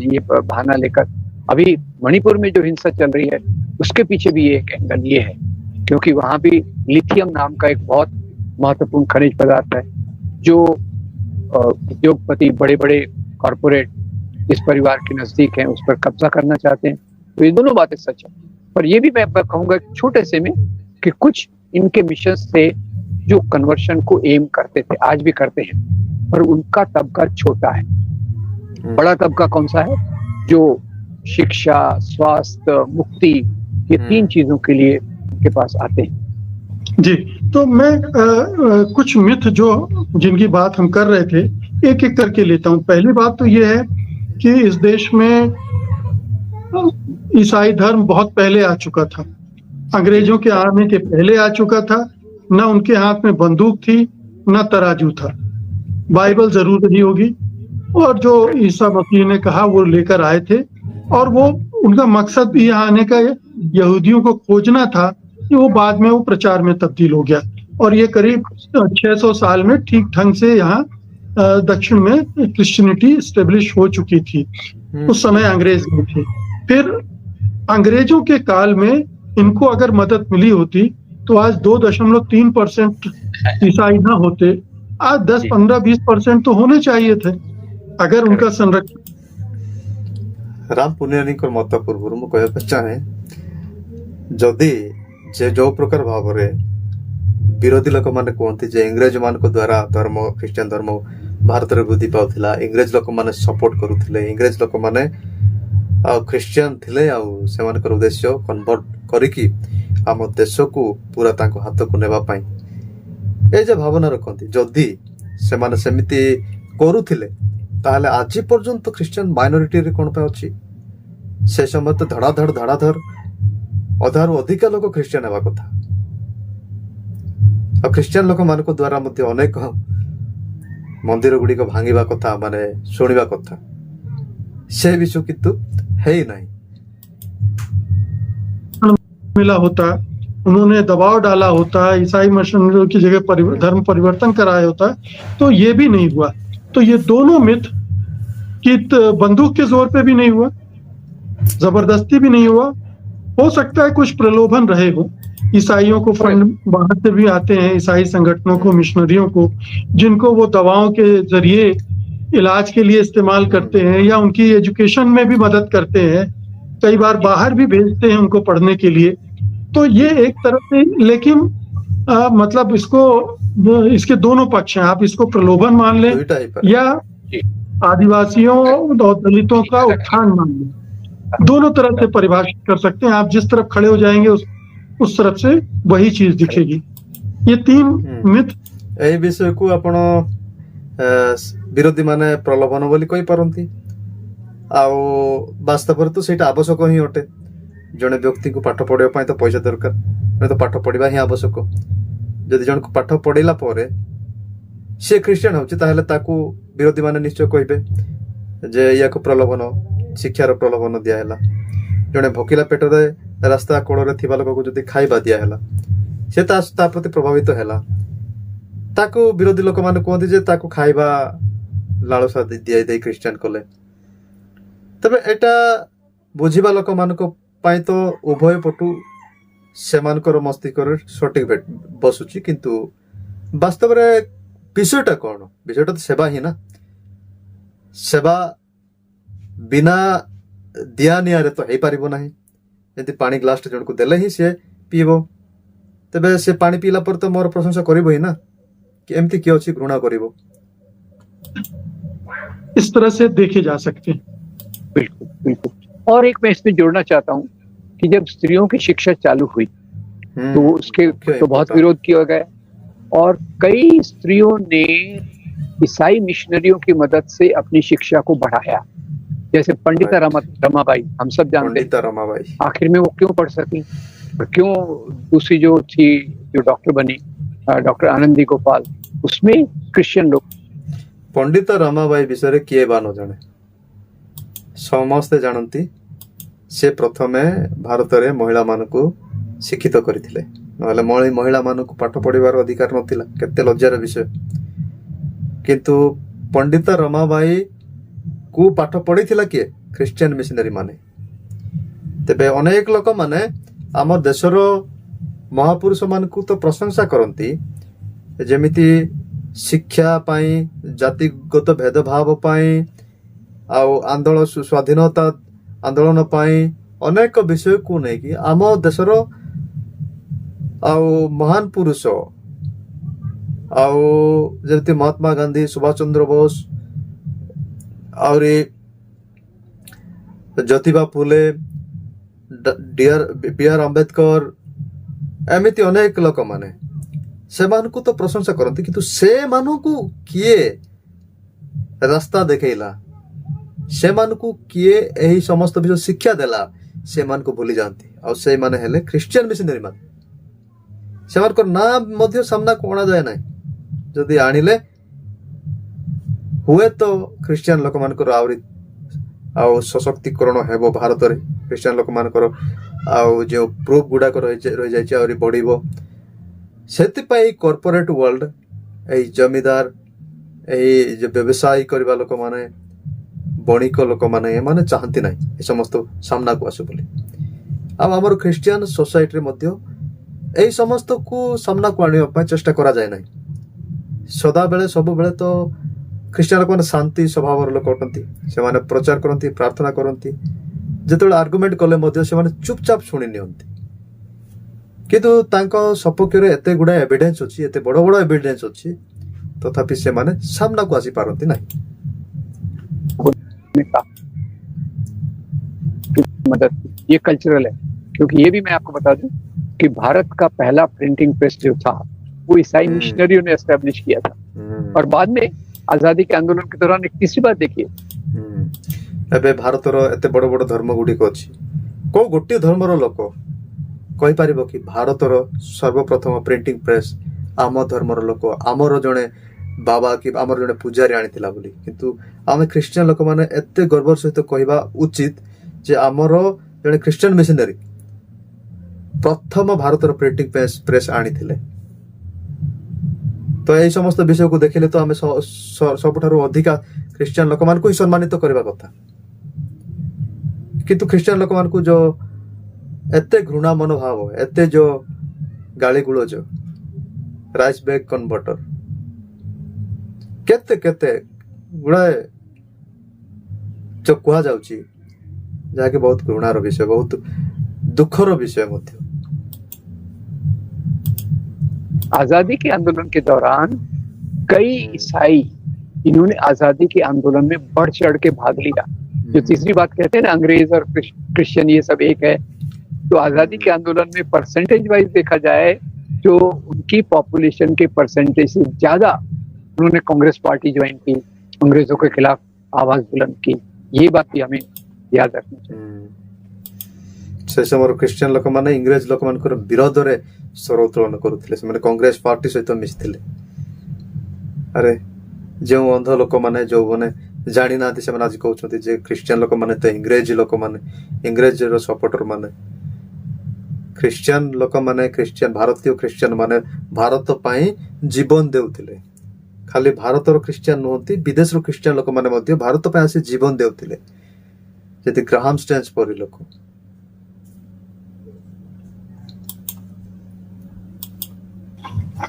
ये बहाना लेकर। अभी मणिपुर में जो हिंसा चल रही है, उसके पीछे भी एक एंगल ये है, क्योंकि वहां भी लिथियम नाम का एक बहुत महत्वपूर्ण खनिज पदार्थ है, जो उद्योगपति, बड़े बड़े कॉर्पोरेट इस परिवार के नजदीक हैं, उस पर कब्जा करना चाहते हैं। तो ये दोनों बातें सच है। पर ये भी मैं कहूंगा छोटे से में कि कुछ इनके मिशन से जो कन्वर्शन को एम करते थे, आज भी करते हैं। पर उनका तबका छोटा है। बड़ा तबका कौन सा है? जो शिक्षा, स्वास्थ्य, मुक्ति, ये तीन चीजों के लिए उनके पास आते हैं। जी, तो मैं कुछ मिथ जो जिनकी बात हम कर रहे थे एक एक करके लेता हूँ। पहली बात तो ये है कि इस देश में ईसाई धर्म बहुत पहले आ चुका था, अंग्रेजों के आने के पहले आ चुका था। न उनके हाथ में बंदूक थी, न तराजू था। बाइबल जरूर रही होगी, और जो ईसा मसीह ने कहा वो लेकर आए थे, और वो उनका मकसद भी यहाँ आने का यहूदियों को खोजना था कि वो बाद में वो प्रचार में तब्दील हो गया। और ये करीब 600 साल में ठीक ढंग से यहाँ दक्षिण में क्रिश्चियनिटी स्टेब्लिश हो चुकी थी। उस समय अंग्रेज नहीं थे। फिर अंग्रेजों के काल में इनको अगर मदद मिली होती तो आज 2.3% ईसाई ना होते, आज 10, 15, 20% तो होने चाहिए थे अगर उनका संरक्षण। राम पुनियानी मत पूर्व मु कहबा चाहे जदि जे जो प्रकार भाव रे विरोधी लोक माने कहते जे इंग्रेज मान द्वारा धर्म ख्रीष्टियन धर्म भारत में वृद्धि पाउथिला, इंग्रेज लोक माने सपोर्ट करुथिले, इंग्रेज लोक माने ख्रीष्टियन थिले आउ सेमानकर उद्देश्य कन्वर्ट करिकी आम देश को पूरा तांको हाथ को नेबा पाई ए जे भावना रखती, जदि सेमाने सेमिति करुथिले ताहले आज पर्यंत ख्रीष्टियन माइनॉरिटी रे कोन पे अछि? से समय तो धड़ाधड़ अधारु अधिक लोक ख्रीष्टियन हेबा कथा। और ख्रीष्टियन लोक मान द्वारा मध्य अनेक मंदिर गुड़ी को भांगिबा कथा माने शुणिबा कथा, से विषय किंतु है ही नहीं। मिला होता, उन्होंने दबाव डाला होता, ईसाई मिशनरियों की जगह धर्म परिवर्तन कराया होता, तो ये भी नहीं हुआ। तो ये दोनों मिथ कि बंदूक के जोर पे भी नहीं हुआ, जबरदस्ती भी नहीं हुआ। हो सकता है कुछ प्रलोभन रहे हो, ईसाइयों को फंड बाहर से भी आते हैं, ईसाई संगठनों को, मिशनरियों को, जिनको वो दवाओं के जरिए इलाज के लिए इस्तेमाल करते हैं या उनकी एजुकेशन में भी मदद करते हैं, कई बार बाहर भी भेजते हैं उनको पढ़ने के लिए। तो ये एक तरफ से, लेकिन मतलब इसके दोनों पक्ष हैं। आप इसको प्रलोभन मान लें या आदिवासियों और दलितों का उत्थान मान लें, दोनों तरफ से परिभाषित कर सकते हैं। आप जिस तरफ खड़े हो जाएंगे उस तरफ से वही चीज दिखेगी। ये तीन मिथ ए विषय को आपण विरोधी माने प्रलोभन बोली कहि पारंती, आउ वास्तव तो सेटा आवश्यक ही अटे। जने व्यक्ति को पाठ पढ़िया पाई तो पैसा दरकार, नहीं तो पाठ पढ़िबा ही आवश्यक। जदि जन को पाठ पढ़िला परे से ख्रीष्टियन होची ताहले ताकू विरोधी माने निश्चय कहबे जे या को प्रलोभन, शिक्षार प्रलोभन दिया हैला। जने भोकिला पेट रे रास्ता कोड़ रे थिबा लोक को जदि खाइबा दिया हैला, से ता प्रति प्रभावित हैला, ताकू विरोधी लोक माने कहते जे ताकू खाइबा लालसा दिया दे ख्रीष्टियन कले। तबे एटा बुझिबा लोक मानको पाई तो उभय पटु सेमानकर मस्तिष्क सठिक बसुची, किंतु वास्तव रे विषयटा कौन? विषयटा तो सेवा ही ना। सेवा बिना दिया नियारे तो है पारिबो नाही। यदि पानी ग्लास जन को देले ही से पीबो, तबे से पानी पीला पर तो मोर प्रशंसा करिबो ही ना कि एमती किया अछि, घृणा करिबो। इस तरह से देखे जा सकते हैं। बिल्कुल बिल्कुल। और एक मैं इसमें जोड़ना चाहता हूँ कि जब स्त्रियों की शिक्षा चालू हुई तो उसके तो बहुत विरोध किया गया, और कई स्त्रियों ने ईसाई मिशनरियों की मदद से अपनी शिक्षा को बढ़ाया। जैसे पंडिता रमाबाई, हम सब जानते हैं, आखिर में वो क्यों पढ़ सकी, क्यों दूसरी जो थी जो डॉक्टर बनी, डॉक्टर आनंदी गोपाल, उसमें क्रिश्चियन लोग। पंडिता रमाबाई विषय किए बा न जाने, समस्ते जानती। से प्रथमे भारत रे महिला मानकु शिक्षित करथिले, नहले महिला मानकु पाठ पढ़िबार अधिकार नथिला। केते लज्जार विषय। किंतु पंडिता रमाबाई को पाठ पढ़िथिला किए? ख्रीष्टियन मिशनरी माने। तेबे अनेक लोक माने आम देशर महापुरुष मानकु तो प्रशंसा करती, जेमिति शिक्षा पाई, जातिगत भेदभाव पाई, आउ आंदोलन स्वाधीनता आंदोलन पाई अनेक विषय को नहीं कि आम देशर आउ महान पुरुष ଆଉ ଯେମିତି ମହାତ୍ମା ଗାନ୍ଧୀ, ସୁଭାଷ ଚନ୍ଦ୍ର ବୋଷ, ଆହୁରି ଜ୍ୟୋତିବା ଫୁଲେ, ବିଆର୍ ଆମ୍ବେଦକର, ଏମିତି ଅନେକ ଲୋକମାନେ ସେମାନଙ୍କୁ ତ ପ୍ରଶଂସା କରନ୍ତି, କିନ୍ତୁ ସେମାନଙ୍କୁ କିଏ ରାସ୍ତା ଦେଖେଇଲା, ସେମାନଙ୍କୁ କିଏ ଏହି ସମସ୍ତ ବିଷୟ ଶିକ୍ଷା ଦେଲା, ସେମାନଙ୍କୁ ଭୁଲି ଯାଆନ୍ତି। ଆଉ ସେଇମାନେ ହେଲେ ଖ୍ରୀଷ୍ଟିଆନ ମିଶନାରୀ ମାନେ। ସେମାନଙ୍କର ନାଁ ମଧ୍ୟ ସାମ୍ନାକୁ ଅଣାଯାଏ ନାହିଁ। ଯଦି ଆଣିଲେ ହୁଏତ ଖ୍ରୀଷ୍ଟିଆନ ଲୋକମାନଙ୍କର ଆହୁରି ଆଉ ସଶକ୍ତିକରଣ ହେବ ଭାରତରେ। ଖ୍ରୀଷ୍ଟିଆନ ଲୋକମାନଙ୍କର ଆଉ ଯେଉଁ ପ୍ରୁଫ୍ ଗୁଡାକ ରହିଯାଇଛି ଆହୁରି ବଢିବ। ସେଥିପାଇଁ କର୍ପୋରେଟ ୱାର୍ଲଡ, ଏହି ଜମିଦାର, ଏହି ଯେ ବ୍ୟବସାୟ କରିବା ଲୋକମାନେ, ବଣିକ ଲୋକମାନେ, ଏମାନେ ଚାହାନ୍ତି ନାହିଁ ଏ ସମସ୍ତ ସାମ୍ନାକୁ ଆସୁ ବୋଲି। ଆଉ ଆମର ଖ୍ରୀଷ୍ଟିଆନ ସୋସାଇଟିରେ ମଧ୍ୟ ଏହି ସମସ୍ତକୁ ସାମ୍ନାକୁ ଆଣିବା ପାଇଁ ଚେଷ୍ଟା କରାଯାଏ ନାହିଁ। ସଦାବେଳେ ସବୁବେଳେ ତ ଖ୍ରୀଷ୍ଟିଆନ ଲୋକମାନେ ଶାନ୍ତି ସ୍ୱଭାବର ଲୋକ ଅଟନ୍ତି। ସେମାନେ ପ୍ରଚାର କରନ୍ତି, ପ୍ରାର୍ଥନା କରନ୍ତି। ଯେତେବେଳେ ଆର୍ଗୁମେଣ୍ଟ କଲେ ମଧ୍ୟ ସେମାନେ ଚୁପଚାପ ଶୁଣି ନିଅନ୍ତି। କିନ୍ତୁ ତାଙ୍କ ସପକ୍ଷରେ ଏତେ ଗୁଡାଏ ଏଭିଡେନ୍ସ ଅଛି, ଏତେ ବଡ ବଡ ଏଭିଡେନ୍ସ ଅଛି, ତଥାପି ସେମାନେ ସାମ୍ନାକୁ ଆସିପାରନ୍ତି ନାହିଁ। मदद ये कल्चरल है, क्योंकि ये भी मैं आपको बता दूं कि भारत का पहला प्रिंटिंग प्रेस जो था वो ईसाई मिशनरियों ने एस्टेब्लिश किया था। और बाद में आजादी के आंदोलन के दौरान एक तीसरी बात देखिए, ଏବେ ଭାରତର ଏତେ ବଡ ବଡ ଧର୍ମ ଗୁଡିକ ଅଛି, କୋଉ ଗୋଟିଏ ଧର୍ମର ଲୋକ କହିପାରିବ କି ଭାରତର ସର୍ବପ୍ରଥମ ପ୍ରିଣ୍ଟିଂ ପ୍ରେସ୍ ଆମ ଧର୍ମର ଲୋକ, ଆମର ଜଣେ ବାବା କି ଆମର ଜଣେ ପୂଜାରୀ ଆଣିଥିଲା ବୋଲି? କିନ୍ତୁ ଆମେ ଖ୍ରୀଷ୍ଟିଆନ ଲୋକମାନେ ଏତେ ଗର୍ବର ସହିତ କହିବା ଉଚିତ ଯେ ଆମର ଜଣେ ଖ୍ରୀଷ୍ଟିଆନ ମିଶନାରୀ ପ୍ରଥମ ଭାରତର ପ୍ରିଣ୍ଟିଂ ପ୍ରେସ୍ ଆଣିଥିଲେ। ତ ଏହି ସମସ୍ତ ବିଷୟକୁ ଦେଖିଲେ ତ ଆମେ ସବୁଠାରୁ ଅଧିକା ଖ୍ରୀଷ୍ଟିଆନ ଲୋକମାନଙ୍କୁ ହିଁ ସମ୍ମାନିତ କରିବା କଥା। କିନ୍ତୁ ଖ୍ରୀଷ୍ଟିଆନ ଲୋକମାନଙ୍କୁ ଯୋଉ ଏତେ ଘୃଣା ମନୋଭାବ, ଏତେ ଯୋଉ ଗାଳି ଗୁଳଜ, ରାଇସ୍ ବ୍ୟାଗ କନଭର୍ଟର, କେତେ କେତେ ଗୁଡାଏ ଯୋଉ କୁହାଯାଉଛି, ଯାହାକି ବହୁତ ଘୃଣାର ବିଷୟ, ବହୁତ ଦୁଃଖର ବିଷୟ ମଧ୍ୟ। आजादी के आंदोलन के दौरान कई ईसाई इन्होंने आजादी के आंदोलन में बढ़ चढ़ के भाग लिया। जो तीसरी बात कहते हैं ना, अंग्रेज और क्रिश्चियन ये सब एक है। तो आजादी के आंदोलन में परसेंटेज वाइज देखा जाए जो उनकी पॉपुलेशन के परसेंटेज से ज्यादा उन्होंने कांग्रेस पार्टी ज्वाइन की, अंग्रेजों के खिलाफ आवाज बुलंद की। ये बात भी हमें याद रखनी चाहिए। से समयର ଖ୍ରୀଷ୍ଟିଆନ ଲୋକମାନେ ଇଂରେଜ ଲୋକମାନଙ୍କର ବିରୋଧରେ ସ୍ୱର ଉତ୍ତୋଳନ କରୁଥିଲେ। ସେମାନେ କଂଗ୍ରେସ ପାର୍ଟି ସହିତ ମିଶିଥିଲେ। ଆରେ ଯେଉଁ ଅନ୍ଧ ଲୋକମାନେ, ଯେଉଁମାନେ ଜାଣିନାହାନ୍ତି, ସେମାନେ ଆଜି କହୁଛନ୍ତି ଯେ ଖ୍ରୀଷ୍ଟିଆନ ଲୋକମାନେ ତ ଇଂରେଜୀ ଲୋକମାନେ, ଇଂରେଜର ସପୋର୍ଟର ମାନେ। ଖ୍ରୀଷ୍ଟିଆନ ଲୋକମାନେ, ଭାରତୀୟ ଖ୍ରୀଷ୍ଟିଆନ ମାନେ ଭାରତ ପାଇଁ ଜୀବନ ଦେଉଥିଲେ। ଖାଲି ଭାରତର ଖ୍ରୀଷ୍ଟିଆନ ନୁହନ୍ତି, ବିଦେଶର ଖ୍ରୀଷ୍ଟିଆନ ଲୋକମାନେ ମଧ୍ୟ ଭାରତ ପାଇଁ ଆସି ଜୀବନ ଦେଉଥିଲେ, ଯେମିତି ଗ୍ରାହାମ ଷ୍ଟେନ୍ସ ପରି ଲୋକ।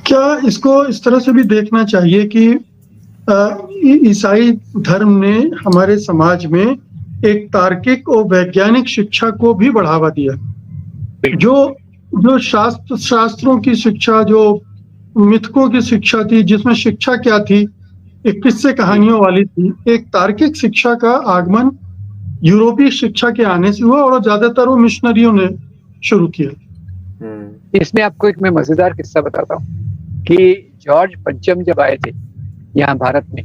क्या इसको इस तरह से भी देखना चाहिए कि ईसाई धर्म ने हमारे समाज में एक तार्किक और वैज्ञानिक शिक्षा को भी बढ़ावा दिया। जो जो शास्त्रों की शिक्षा, जो मिथकों की शिक्षा थी, जिसमें शिक्षा क्या थी, एक किस्से कहानियों वाली थी, एक तार्किक शिक्षा का आगमन यूरोपीय शिक्षा के आने से हुआ और ज्यादातर वो मिशनरियों ने शुरू किया। इसमें आपको एक मैं मजेदार किस्सा बताता हूँ कि जॉर्ज पंचम जब आए थे यहाँ भारत में,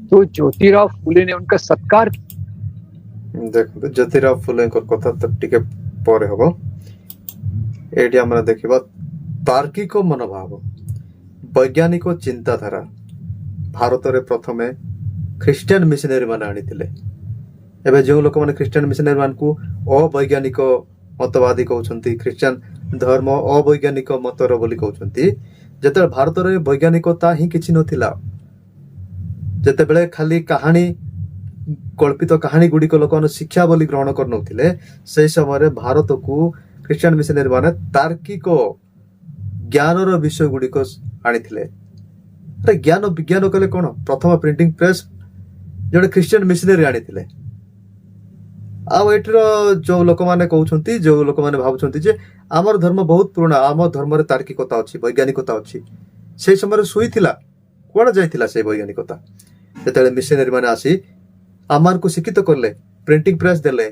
तो ज्योतिराव फुले ने उनका सत्कार किया। देखो ज्योतिराव फुले कथा तो टिके परे हबो। एटी हमरा देखिबा तार्किक मनोभाव, वैज्ञानिक चिंताधारा भारत रे प्रथमे ख्रीस्टियन मिशनरी माने आनिथिले। एबे जो लोक माने ख्रीस्टियन मिशनरी मान को अवैज्ञानिक मतवादी कहउछंती, ख्रीस्टियन धर्म अवैज्ञानिक मतर बोली कहउछंती। जेते भारत रे वैज्ञानिकता ही किछि नथिला, जेतेबेले खाली कहानी, कल्पित कहानी गुडी को लोकन शिक्षा बोली ग्रहण करनउथिले, सेही समय भारत को ख्रीस्टियन मिशनरी माने तार्किक ज्ञानर विषय गुडी को आनिथिले। अरे ज्ञान विज्ञान कले कोन? प्रथम प्रिंटिंग प्रेस जड़े ख्रीस्टियन मिशनरी आनिथिले। आ एटर जो लोक माने कहउछंती, जो लोक माने भाबुछंती जे आमर धर्म बहुत पुराना, आम धर्म रे तार्किकता अछि, वैज्ञानिकता अछि, ସେଇ ସମୟରେ ଶୋଇଥିଲା କୁଆଡ଼େ ଯାଇଥିଲା ସେଇ ବୈଜ୍ଞାନିକତା ଯେତେବେଳେ ମିଶନାରୀ ମାନେ ଆସି ଆମମାନଙ୍କୁ ଶିକ୍ଷିତ କଲେ ପ୍ରିଣ୍ଟିଂ ପ୍ରେସ୍ ଦେଲେ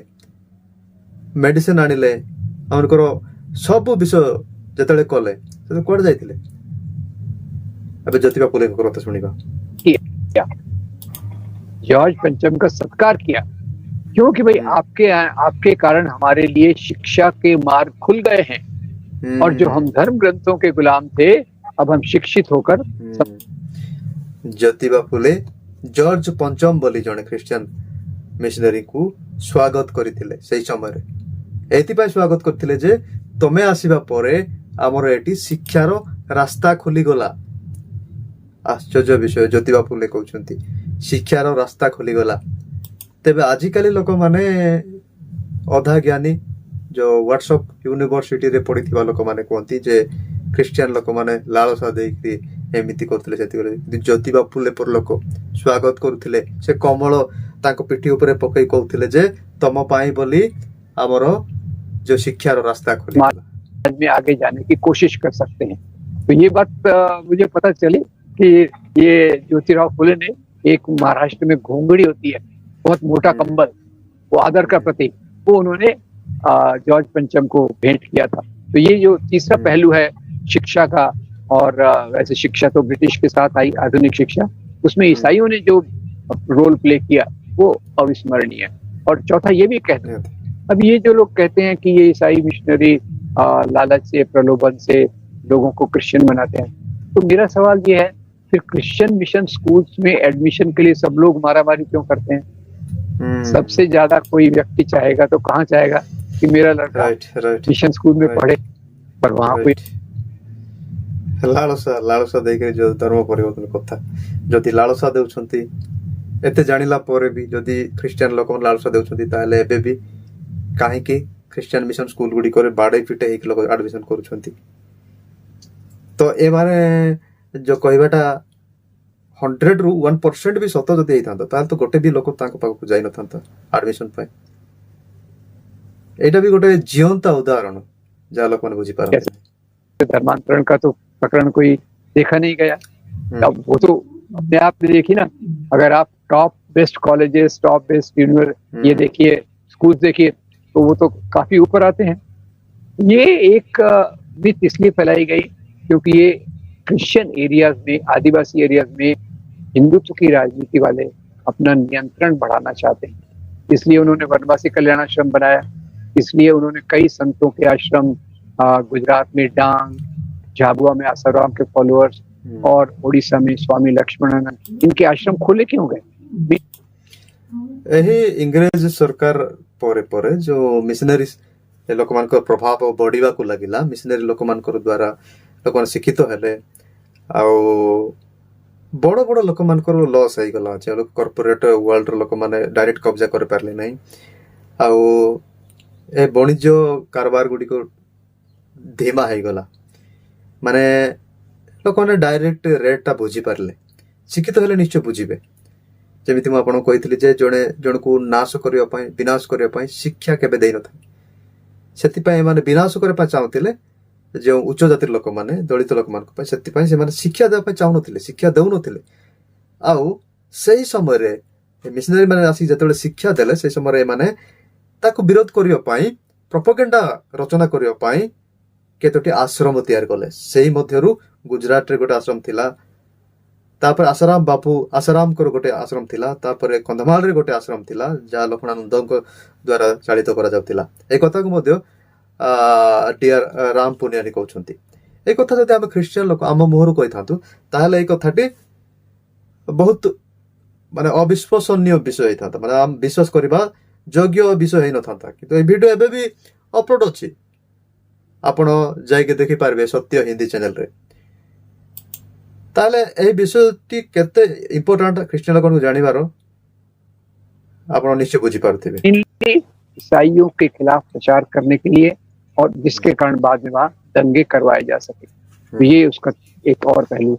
ମେଡିସିନ ଆଣିଲେ ଆମଙ୍କର ସବୁ ବିଷୟ ଯେତେବେଳେ କଲେ ସେତେବେଳେ କୁଆଡ଼େ ଯାଇଥିଲେ ଏବେ ଜ୍ୟୋତିବା ଫୁଲେଙ୍କ କଥା ଶୁଣିବା किया जॉर्ज पंचम का सत्कार किया क्योंकि भाई आपके कारण हमारे लिए शिक्षा के मार्ग खुल गए हैं और जो हम धर्म ग्रंथों के गुलाम थे अब हम शिक्षित होकर ज्योतिबा फुले जॉर्ज पंचम बोली जने ख्रिस्टियन मिशनरी को स्वागत करथिले सेई समय एथिपाई स्वागत करथिले जे तमे आसीबा परे हमर एटी शिक्षार रास्ता खुली गला आश्चर्य विषय ज्योतिबा फुले कहउछंती शिक्षार रास्ता खुली गला तेबे आजिकाली लोक माने अधा ज्ञानी जो व्हाट्सएप यूनिवर्सिटी रे पढ़िथिबा लोक माने कहंती जे ख्रिस्टियन लोक माने लालसा देकी एमिति करथिले सेति ज्योतिबा फुले पर लोक स्वागत करथिले से कमल ताको पिठी ऊपर पकई कहउथिले जे तम पाई बोली हमर जो शिक्षार रास्ता खुली गला में आगे जाने की कोशिश कर सकते हैं। तो ये बात मुझे पता चली कि ये ज्योतिराव फुले ने एक महाराष्ट्र में घोंगड़ी होती है बहुत मोटा कंबल वो आदर का प्रतीक वो उन्होंने जॉर्ज पंचम को भेंट किया था। तो ये जो तीसरा पहलू है शिक्षा का और वैसे शिक्षा तो ब्रिटिश के साथ आई आधुनिक शिक्षा उसमें ईसाइयों ने जो रोल प्ले किया वो अविस्मरणीय है। और चौथा ये भी कहते हैं अब ये जो लोग कहते हैं कि ये ईसाई मिशनरी लालच से प्रलोभन से लोगों को क्रिश्चियन बनाते हैं तो मेरा सवाल ये है फिर क्रिश्चियन मिशन स्कूल्स में एडमिशन के लिए सब लोग मारामारी क्यों करते हैं? सबसे ज्यादा कोई व्यक्ति चाहेगा तो कहाँ चाहेगा कि मेरा लड़का मिशन स्कूल में पढ़े पर वहाँ कोई लालसा देके जो धर्म परिवर्तन कथा जदि लालसा देउछंती एते जानिला परे भी जदि क्रिश्चियन लोक लालसा देउछंती ताले एबे भी काहे कि क्रिश्चियन मिशन स्कूल गुडी करे बाडे पिटे एक लोग एडमिशन करूछंती तो ए माने जो कहबाटा 100 रु 1% भी सत जदि हेइथांता ताल तो गोटे भी लोक तांको पाखु जाई नथांता एडमिशन पाए एटा भी गोटे जीवंत उदाहरण जा लोक माने बुझी पारन धर्मांतरण का तो प्रकरण कोई देखा नहीं गया अब वो तो अपने आप में देखिए ना अगर आप top best colleges top best university ये देखिए स्कूल देखिए तो वो तो काफी ऊपर आते हैं। ये एक मिथ इसलिए फैलाई गई क्योंकि ये क्रिश्चियन एरियाज में आदिवासी एरियाज में हिंदुत्व की राजनीति वाले अपना नियंत्रण बढ़ाना चाहते हैं इसलिए उन्होंने वनवासी कल्याणाश्रम बनाया इसलिए उन्होंने कई संतों के आश्रम गुजरात में डांग झाबुआ में आसाराम के फॉलोअर्स और उड़ीसा में स्वामी लक्ष्मणानंद इनके आश्रम खोले क्यों गए? यही इंग्रेज सरकार परे परे जो मिशनरी लोक मान प्रभाव बढ़िया को लगिला मिशनरी लोक मान द्वारा लोक मान शिक्षित हेले बड़ बड़ लोक मान लॉस हो गला कॉर्पोरेट वर्ल्ड लोक माने डायरेक्ट कब्जा कर पारले नहीं आउ ए वाणिज्य कारबार गुडी को धीमा हो गला माने लोक माने डायरेक्ट रेट ता बुझी पारले शिक्षित हेले निश्चय बुझिबे जेमिति मु आपन कहितली जे जणे जण को नाश करिया पई विनाश करिया पई शिक्षा केबे देइ नथा सेति पई माने विनाश करिया पई चाहुतिले जो उच्च जातिर लोक माने दलित लोक मान पई सेति पई से माने शिक्षा देबा पई चाहु नथिले शिक्षा देउ नथिले आउ सेही समय रे मिशनरी माने आसी जतले शिक्षा देले सेही समय रे माने ताको विरोध करिया पई प्रोपेगेंडा रचना करिया पई केतोटी आश्रम तैयार कले सेही मध्यरु गुजरात रे गोटे आश्रम थिला तापर आसाराम बापू आसाराम को गोटे आश्रम थिला तापर कंधमाल रे गोटे आश्रम थिला जा लक्ष्मणानंद द्वारा चालित करा जाउतिला ए कथा को मध्य डियर राम पुनियानी कहउछंती ए कथा जदि हम क्रिश्चियन लोक आम मोहरु कहिथांतु ताहले ए कथाटी बहुत माने अविश्वसनीय विषय हेथांता माने हम विश्वास करबा योग्य विषय हे नथांता किंतु ए वीडियो एबे भी अपलोड अछि आपण जाइके देखि पारबे सत्य हिंदी चैनल रे ताले ए विषयटी केते इंपोर्टेंट क्रिश्चियन लोगन को जानिबारो आपण निश्चय बुझी पारथिबे ईसाइयों के खिलाफ प्रचार करने के लिए और जिसके कारण बाद में वहां दंगे करवाए जा सके तो ये उसका एक और पहलू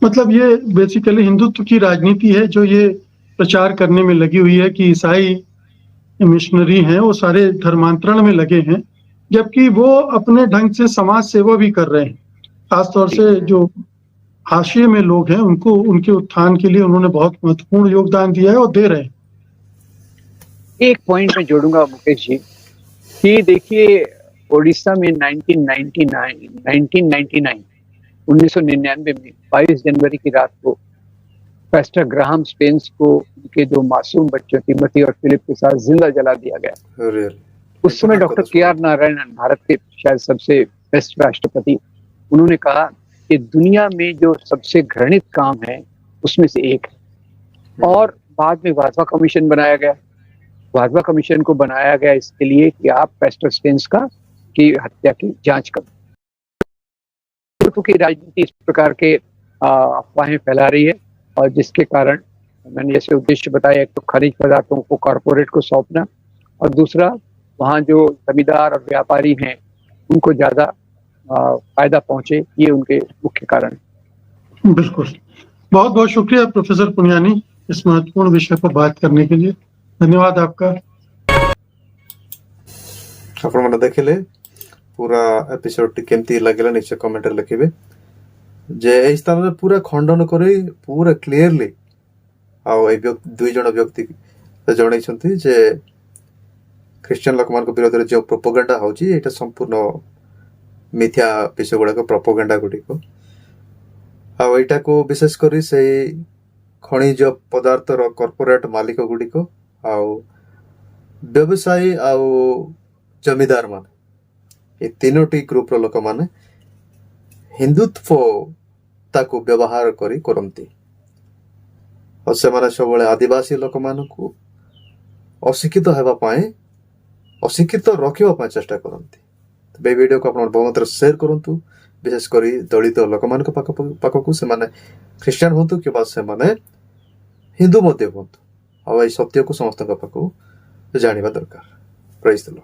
मतलब ये बेसिकली हिंदुत्व की राजनीति है जो ये प्रचार करने में लगी हुई है कि ईसाई मिशनरी हैं वो सारे धर्मांतरण में लगे हैं जबकि वो अपने ढंग से समाज सेवा भी कर रहे हैं। खासतौर से जो हाशिए में लोग हैं उनको उनके उत्थान के लिए उन्होंने बहुत महत्वपूर्ण योगदान दिया है और दे रहे हैं। एक पॉइंट मैं जोड़ूंगा मुकेश जी कि देखिए उड़ीसा में 1999 में 22 जनवरी की रात को पेस्टर ग्राहम स्पेंस को उनके दो मासूम बच्चों तिमोथी और फिलिप के साथ जिंदा जला दिया गया। रियल उस समय डॉक्टर के.आर. नारायणन, भारत के शायद सबसे बेस्ट राष्ट्रपति, उन्होंने कहा कि दुनिया में जो सबसे घृणित काम है उसमें से एक है। और बाद में वाधवा कमीशन बनाया गया। वाधवा कमीशन को बनाया गया इसके लिए कि आप पेस्टर स्पेंस की हत्या की जांच करो। क्योंकि राजनीति इस प्रकार के अफवाहें फैला रही है और जिसके कारण मैंने जैसे उद्देश्य बताया, एक तो खनिज पदार्थों को कॉरपोरेट को सौंपना और दूसरा वहाँ जो जमींदार और व्यापारी हैं उनको ज्यादा फायदा पहुंचे, ये उनके मुख्य कारण। बिल्कुल, बहुत बहुत शुक्रिया प्रोफेसर पुनियानी इस महत्वपूर्ण विषय पर बात करने के लिए। धन्यवाद आपका। आपण मैंने देखिले पूरा एपिसोड टी केमती लागला निश्चय कमेंट रे लिखिबे जे एई स्थान रे पूरा खंडन करी पूरा क्लियरली आउ ए दुई जण व्यक्ति जणै छथि जे क्रिश्चियन लोक मान को विरोध रे जो प्रोपेगेंडा होची एटा संपूर्ण मिथ्या विषय गुड़ा को प्रोपेगेंडा गुडी को आउ एटा को विशेष करी से खनिज पदार्थ रो कॉर्पोरेट मालिक गुडी को आउ व्यवसायी आउ जमीदार मान ये तीनोटी ग्रुप रो लोक माने हिंदुत्व ताको व्यवहार करी करंती और से माने सबले आदिवासी लोक मान को अशिक्षित हेबा पाए अशिक्षित रखिबा पाए चेष्टा करंती। तो बे वीडियो को आपण बहुमत शेयर करंतु, विशेष करी दलित लोक मान को पाखकु से माने क्रिश्चियन होंतु कि बा से माने हिंदू मध्य होंतु आ सत्य को समस्त पाखकु जानिबा दरकार। Praise the Lord.